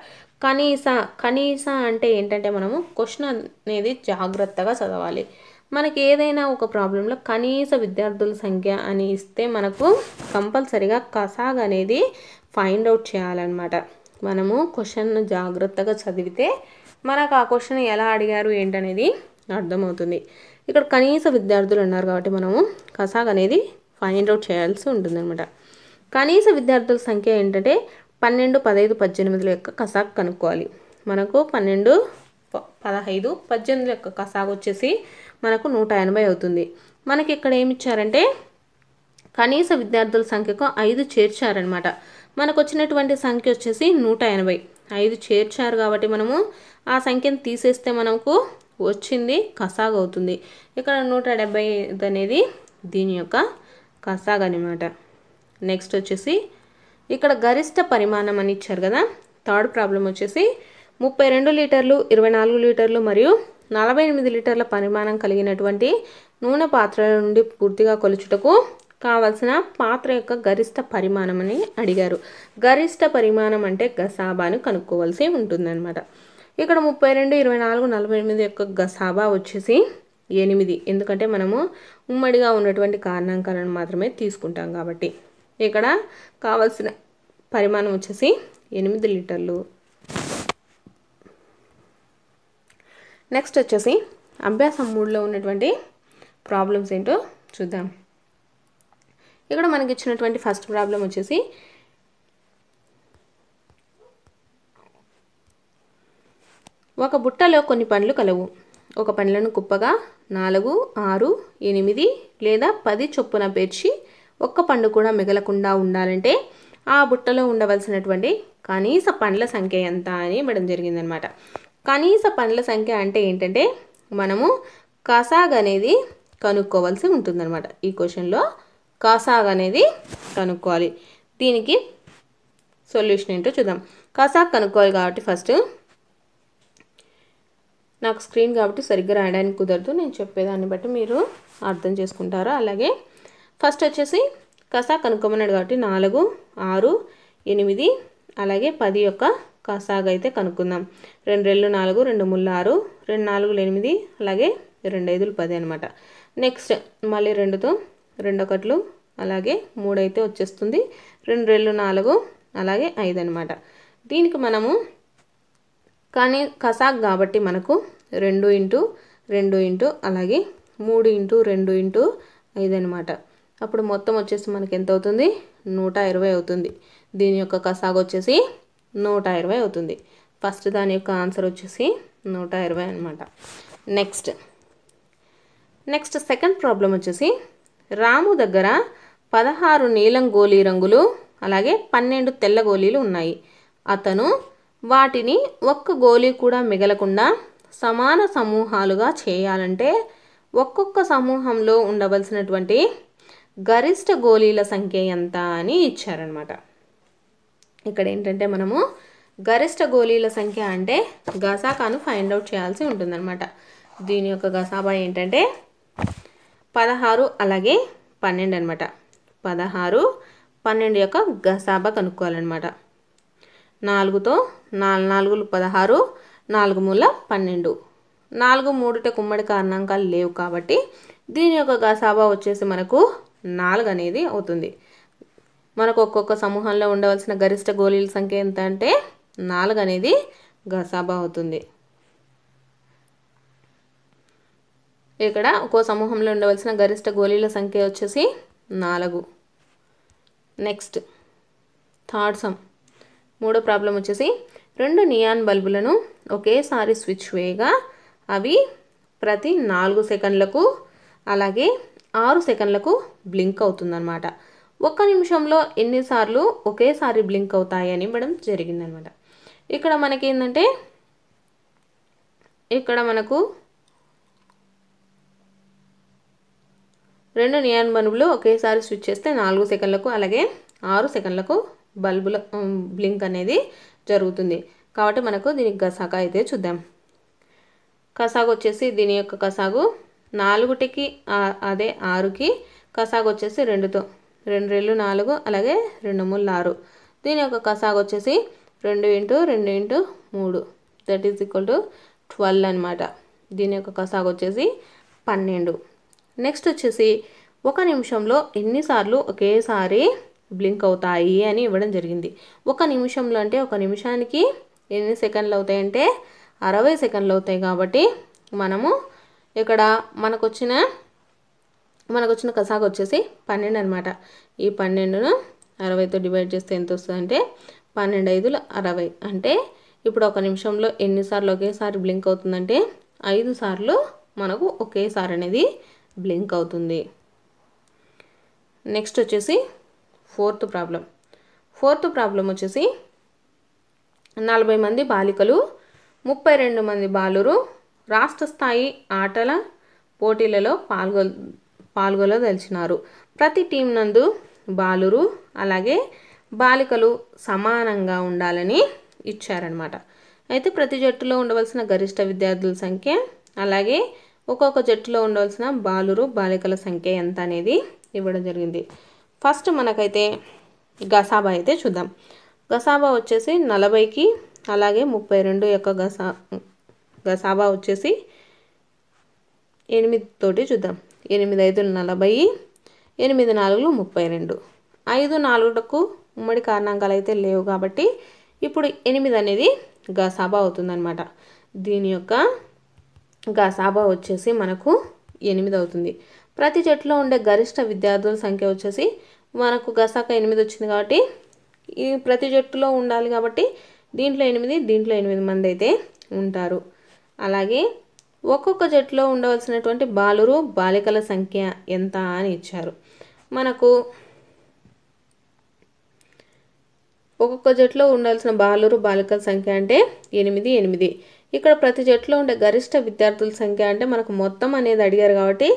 కనీస అంటే ఏంటంటే మనము క్వశ్చన్ అనేది జాగ్రత్తగా చదవాలి. మనకి ఏదైనా ఒక ప్రాబ్లంలో కనీస విద్యార్థుల సంఖ్య అని ఇస్తే మనకు కంపల్సరిగా కసాగ్ అనేది ఫైండ్ అవుట్ చేయాలన్నమాట. మనము క్వశ్చన్ జాగ్రత్తగా చదివితే మనకు ఆ క్వశ్చన్ ఎలా అడిగారు ఏంటనేది అర్థమవుతుంది. ఇక్కడ కనీస విద్యార్థులు ఉన్నారు కాబట్టి మనము కసాగ్ అనేది ఫైండ్ అవుట్ చేయాల్సి ఉంటుందన్నమాట. కనీస విద్యార్థుల సంఖ్య ఏంటంటే 12, 15, 18 యొక్క కసాగ్ కనుక్కోవాలి. మనకు 12, 15, 18 యొక్క కసాగ్ వచ్చేసి మనకు 180 అవుతుంది. మనకి ఇక్కడ ఏమి ఇచ్చారంటే కనీస విద్యార్థుల సంఖ్యకు 5 చేర్చారనమాట. మనకు వచ్చినటువంటి సంఖ్య వచ్చేసి 180. 5 చేర్చారు కాబట్టి మనము ఆ సంఖ్యను తీసేస్తే మనకు వచ్చింది కసాగ్ అవుతుంది. ఇక్కడ 170 అనేది దీని యొక్క కసాగ్ అనమాట. నెక్స్ట్ వచ్చేసి ఇక్కడ గరిష్ట పరిమాణం అని ఇచ్చారు కదా. థర్డ్ ప్రాబ్లం వచ్చేసి 32 లీటర్లు, 24 లీటర్లు మరియు 48 లీటర్ల పరిమాణం కలిగినటువంటి నూనె పాత్రల నుండి పూర్తిగా కొలుచుటకు కావలసిన పాత్ర యొక్క గరిష్ట పరిమాణం అని అడిగారు. గరిష్ట పరిమాణం అంటే గసాబాను కనుక్కోవాల్సి ఉంటుందన్నమాట. ఇక్కడ 32, 24, 48 యొక్క గసాబా వచ్చేసి 8. ఎందుకంటే మనము ఉమ్మడిగా ఉన్నటువంటి కారణాంకాలను మాత్రమే తీసుకుంటాం కాబట్టి. ఇక్కడ కావాల్సిన పరిమాణం వచ్చేసి 8 లీటర్లు. నెక్స్ట్ వచ్చేసి అభ్యాసం 3లో ఉన్నటువంటి ప్రాబ్లమ్స్ ఏంటో చూద్దాం. ఇక్కడ మనకి ఇచ్చినటువంటి ఫస్ట్ ప్రాబ్లం వచ్చేసి ఒక బుట్టలో కొన్ని పండ్లు కలవు. ఒక పండ్లను కుప్పగా 4, 6, 8 లేదా 10 చొప్పున పేర్చి ఒక్క పండు కూడా మిగలకుండా ఉండాలంటే ఆ బుట్టలో ఉండవలసినటువంటి కనీస పండ్ల సంఖ్య ఎంత అని ఇవ్వడం జరిగిందనమాట. కనీస పండ్ల సంఖ్య అంటే ఏంటంటే మనము కసాగ్ అనేది కనుక్కోవాల్సి ఉంటుందన్నమాట. ఈ క్వశ్చన్లో కసాగ్ అనేది కనుక్కోవాలి. దీనికి సొల్యూషన్ ఏంటో చూద్దాం. కసాగ్ కనుక్కోవాలి కాబట్టి ఫస్ట్ నాకు స్క్రీన్ కాబట్టి సరిగ్గా రాయడానికి కుదరదు. నేను చెప్పేదాన్ని బట్టి మీరు అర్థం చేసుకుంటారు. అలాగే ఫస్ట్ వచ్చేసి కసాగ్ కనుక్కోమన్నాడు కాబట్టి 4, 6, 8 అలాగే 10 యొక్క కసాగ్ అయితే కనుక్కుందాం. 2 రెళ్ళు 4, 2 ముళ్ళు 6, 2 4లు 8 అలాగే 2 5లు 10 అనమాట. నెక్స్ట్ మళ్ళీ 2తో 2 1లు అలాగే 3 అయితే వచ్చేస్తుంది. 2 రెళ్ళు 4 అలాగే 5 అనమాట. దీనికి మనము కానీ కసాగ్ కాబట్టి మనకు 2 × 2 అలాగే 3 × 2 × 5 అనమాట. అప్పుడు మొత్తం వచ్చేసి మనకి ఎంత అవుతుంది? 120 అవుతుంది. దీని యొక్క కసాగ్ వచ్చేసి 120 అవుతుంది. ఫస్ట్ దాని యొక్క ఆన్సర్ వచ్చేసి 120 అనమాట. నెక్స్ట్ సెకండ్ ప్రాబ్లం వచ్చేసి రాము దగ్గర 16 నీలం గోళీ రంగులు అలాగే 12 తెల్ల గోళీలు ఉన్నాయి. అతను వాటిని ఒక్క గోళీ కూడా మిగలకుండా సమాన సమూహాలుగా చేయాలంటే ఒక్కొక్క సమూహంలో ఉండవలసినటువంటి గరిష్ట గోళీల సంఖ్య ఎంత అని ఇచ్చారనమాట. ఇక్కడ ఏంటంటే మనము గరిష్ట గోళీల సంఖ్య అంటే గసాబాను ఫైండ్ అవుట్ చేయాల్సి ఉంటుందన్నమాట. దీని యొక్క గసాబా ఏంటంటే 16 అలాగే 12 అనమాట. 16, 12 యొక్క గసాబా కనుక్కోవాలన్నమాట. 4తో 4 4లు 16, 4 మూల 12. 4 3 ఉమ్మడి కారణాంకాలు లేవు కాబట్టి దీని యొక్క గసాబా వచ్చేసి మనకు 4 అనేది అవుతుంది. మనకు ఒక్కొక్క సమూహంలో ఉండవలసిన గరిష్ట గోళీల సంఖ్య ఎంత అంటే 4 అనేది గసాబా అవుతుంది. ఇక్కడ ఒక్కో సమూహంలో ఉండవలసిన గరిష్ట గోళీల సంఖ్య వచ్చేసి 4. నెక్స్ట్ థర్డ్ సమ్ మూడో ప్రాబ్లం వచ్చేసి 2 నియాన్ బల్బులను ఒకేసారి స్విచ్ వేయగా అవి ప్రతి 4 సెకండ్లకు అలాగే 6 సెకండ్లకు బ్లింక్ అవుతుందన్నమాట. 1 నిమిషంలో ఎన్నిసార్లు ఒకేసారి బ్లింక్ అవుతాయని ఇవ్వడం జరిగిందనమాట. ఇక్కడ మనకి ఏంటంటే ఇక్కడ మనకు 2 నియాన్ బల్బులు ఒకేసారి స్విచ్ చేస్తే 4 సెకన్లకు అలాగే 6 సెకన్లకు బల్బుల బ్లింక్ అనేది జరుగుతుంది. కాబట్టి మనకు దీనికి గసాగా అయితే చూద్దాం. కసాగు వచ్చేసి దీని యొక్క కసాగు 4కి అదే 6కి కసాగు వచ్చేసి 2తో 2 రెళ్ళు 4 అలాగే 2 మూలు 6. దీని యొక్క కసాగు వచ్చేసి 2 × 2 × 3 దట్ ఈజ్ ఈక్వల్ టు 12 అనమాట. దీని యొక్క కసాగు వచ్చేసి 12. నెక్స్ట్ వచ్చేసి 1 నిమిషంలో ఎన్నిసార్లు ఒకేసారి బ్లింక్ అవుతాయి అని ఇవ్వడం జరిగింది. 1 నిమిషంలో అంటే 1 నిమిషానికి ఎన్ని సెకండ్లు అవుతాయంటే 60 సెకండ్లు అవుతాయి. కాబట్టి మనము ఇక్కడ మనకు వచ్చిన కసాగు వచ్చేసి 12 అనమాట. ఈ 12ను 60తో డివైడ్ చేస్తే ఎంత వస్తుందంటే 12 × 5 = 60. అంటే ఇప్పుడు 1 నిమిషంలో ఎన్నిసార్లు ఒకేసారి బ్లింక్ అవుతుందంటే 5 సార్లు మనకు ఒకేసారి అనేది బ్లింక్ అవుతుంది. నెక్స్ట్ వచ్చేసి 4th ప్రాబ్లం వచ్చేసి 40 మంది బాలికలు 32 మంది బాలురు రాష్ట్ర స్థాయి ఆటల పోటీలలో పాల్గొనదలిచినారు. ప్రతి టీం నందు బాలురు అలాగే బాలికలు సమానంగా ఉండాలని ఇచ్చారనమాట. అయితే ప్రతి జట్టులో ఉండవలసిన గరిష్ట విద్యార్థుల సంఖ్య అలాగే ఒక్కొక్క జట్టులో ఉండవలసిన బాలురు బాలికల సంఖ్య ఎంత అనేది ఇవ్వడం జరిగింది. ఫస్ట్ మనకైతే గసాబా అయితే చూద్దాం. గసాబా వచ్చేసి 40కి అలాగే 32 యొక్క గసాబా వచ్చేసి 8 తోటి చూద్దాం. 8 × 5 = 40, 8 × 4 = 32. 5 4కు ఉమ్మడి కారణాంకాలు అయితే లేవు కాబట్టి ఇప్పుడు 8 అనేది గసాబా అవుతుందన్నమాట. దీని యొక్క గసాబా వచ్చేసి మనకు 8 అవుతుంది. ప్రతి జట్టులో ఉండే గరిష్ట విద్యార్థుల సంఖ్య వచ్చేసి మనకు గసాకా 8 వచ్చింది కాబట్టి ఈ ప్రతి జట్టులో ఉండాలి కాబట్టి దీంట్లో 8 దీంట్లో 8 మంది అయితే ఉంటారు. అలాగే ఒక్కొక్క జట్టులో ఉండవలసినటువంటి బాలురు బాలికల సంఖ్య ఎంత అని ఇచ్చారు. మనకు ఒక్కొక్క జట్టులో ఉండాల్సిన బాలురు బాలికల సంఖ్య అంటే 8. ఇక్కడ ప్రతి జట్టులో ఉండే గరిష్ట విద్యార్థుల సంఖ్య అంటే మనకు మొత్తం అనేది అడిగారు కాబట్టి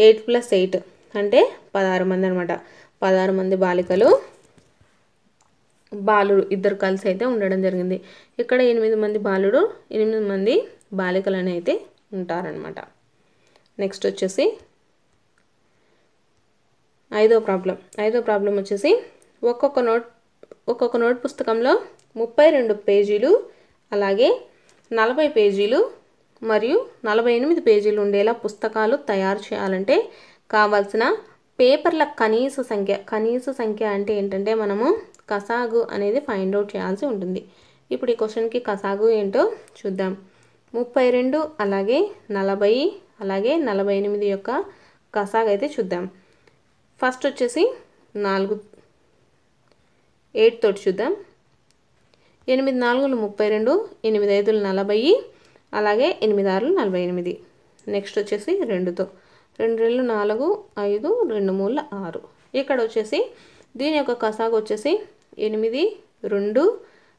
8 + 8 అంటే 16 మంది అనమాట. 16 మంది బాలురు ఇద్దరు కలిసి అయితే ఉండడం జరిగింది. ఇక్కడ 8 మంది బాలుడు 8 మంది బాలికలని అయితే ఉంటారనమాట. నెక్స్ట్ వచ్చేసి 5వ ప్రాబ్లం వచ్చేసి ఒక్కొక్క నోట్ పుస్తకంలో 32 పేజీలు అలాగే 40 పేజీలు మరియు 48 పేజీలు ఉండేలా పుస్తకాలు తయారు చేయాలంటే కావాల్సిన పేపర్ల కనీస సంఖ్య అంటే ఏంటంటే మనము కసాగు అనేది ఫైండ్ అవుట్ చేయాల్సి ఉంటుంది. ఇప్పుడు ఈ క్వశ్చన్కి కసాగు ఏంటో చూద్దాం. 32 అలాగే 40 అలాగే 48 యొక్క కసాగు అయితే చూద్దాం. ఫస్ట్ వచ్చేసి 8 తోటి చూద్దాం. 8 × 4 = 32, 8 × 5 = 40 అలాగే 8 × 6 = 48. నెక్స్ట్ వచ్చేసి 2తో 2 రెళ్ళు 4, 5, 2 మూల 6. ఇక్కడ వచ్చేసి దీని యొక్క కసాగు వచ్చేసి 8, 2,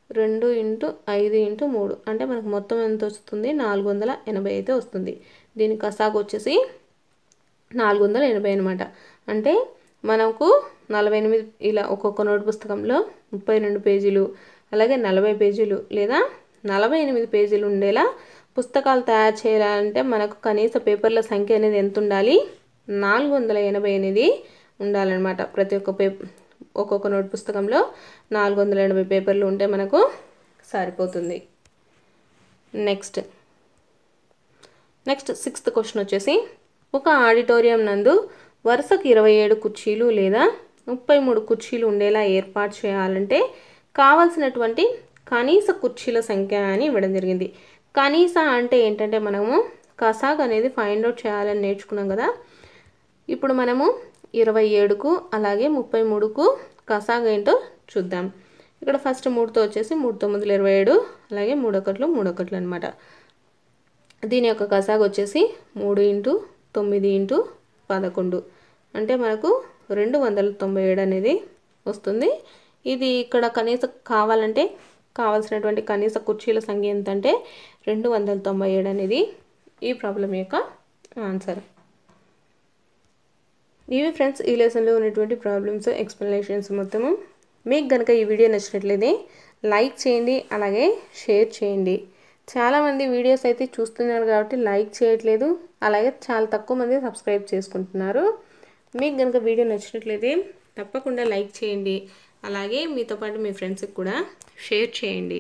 2 × 5 × 3 అంటే మనకు మొత్తం ఎంత వస్తుంది 480 అయితే వస్తుంది. దీని కసాగు వచ్చేసి 480 అనమాట. అంటే మనకు 48 ఇలా ఒక్కొక్క నోట్ పుస్తకంలో 32 పేజీలు అలాగే 40 పేజీలు లేదా 48 పేజీలు ఉండేలా పుస్తకాలు తయారు చేయాలంటే మనకు కనీస పేపర్ల సంఖ్య అనేది ఎంత ఉండాలి 480 అనేది ఉండాలన్నమాట. ప్రతి ఒక్కొక్క నోట్ పుస్తకంలో 480 పేపర్లు ఉంటే మనకు సరిపోతుంది. నెక్స్ట్ 6th క్వశ్చన్ వచ్చేసి ఒక ఆడిటోరియం నందు వరుసకు 27 కుర్చీలు లేదా 33 కుర్చీలు ఉండేలా ఏర్పాటు చేయాలంటే కావాల్సినటువంటి కనీస కుర్చీల సంఖ్య అని ఇవ్వడం జరిగింది. కనీస అంటే ఏంటంటే మనము కసాగ్ అనేది ఫైండ్ అవుట్ చేయాలని నేర్చుకున్నాం కదా. ఇప్పుడు మనము 27కు అలాగే 33కు కసాగ్ ఏంటో చూద్దాం. ఇక్కడ ఫస్ట్ 3తో వచ్చేసి 3 9 27 అలాగే 3 1 3 1 అనమాట. దీని యొక్క కసాగ్ వచ్చేసి 3 × 9 × 11 అంటే మనకు 297 అనేది వస్తుంది. ఇది ఇక్కడ కనీసం కావాలంటే కావాల్సినటువంటి కనీస కుర్చీల సంఖ్య ఎంత అంటే 297 అనేది ఈ ప్రాబ్లం యొక్క ఆన్సర్. ఇవి ఫ్రెండ్స్ ఈ లెసన్లో ఉన్నటువంటి ప్రాబ్లమ్స్ ఎక్స్ప్లెనేషన్స్ మొత్తము. మీకు కనుక ఈ వీడియో నచ్చినట్లయితే లైక్ చేయండి, అలాగే షేర్ చేయండి. చాలామంది వీడియోస్ అయితే చూస్తున్నారు కాబట్టి లైక్ చేయట్లేదు, అలాగే చాలా తక్కువ మంది సబ్స్క్రైబ్ చేసుకుంటున్నారు. మీకు కనుక వీడియో నచ్చినట్లయితే తప్పకుండా లైక్ చేయండి, అలాగే మీతో పాటు మీ ఫ్రెండ్స్కి కూడా షేర్ చేయండి.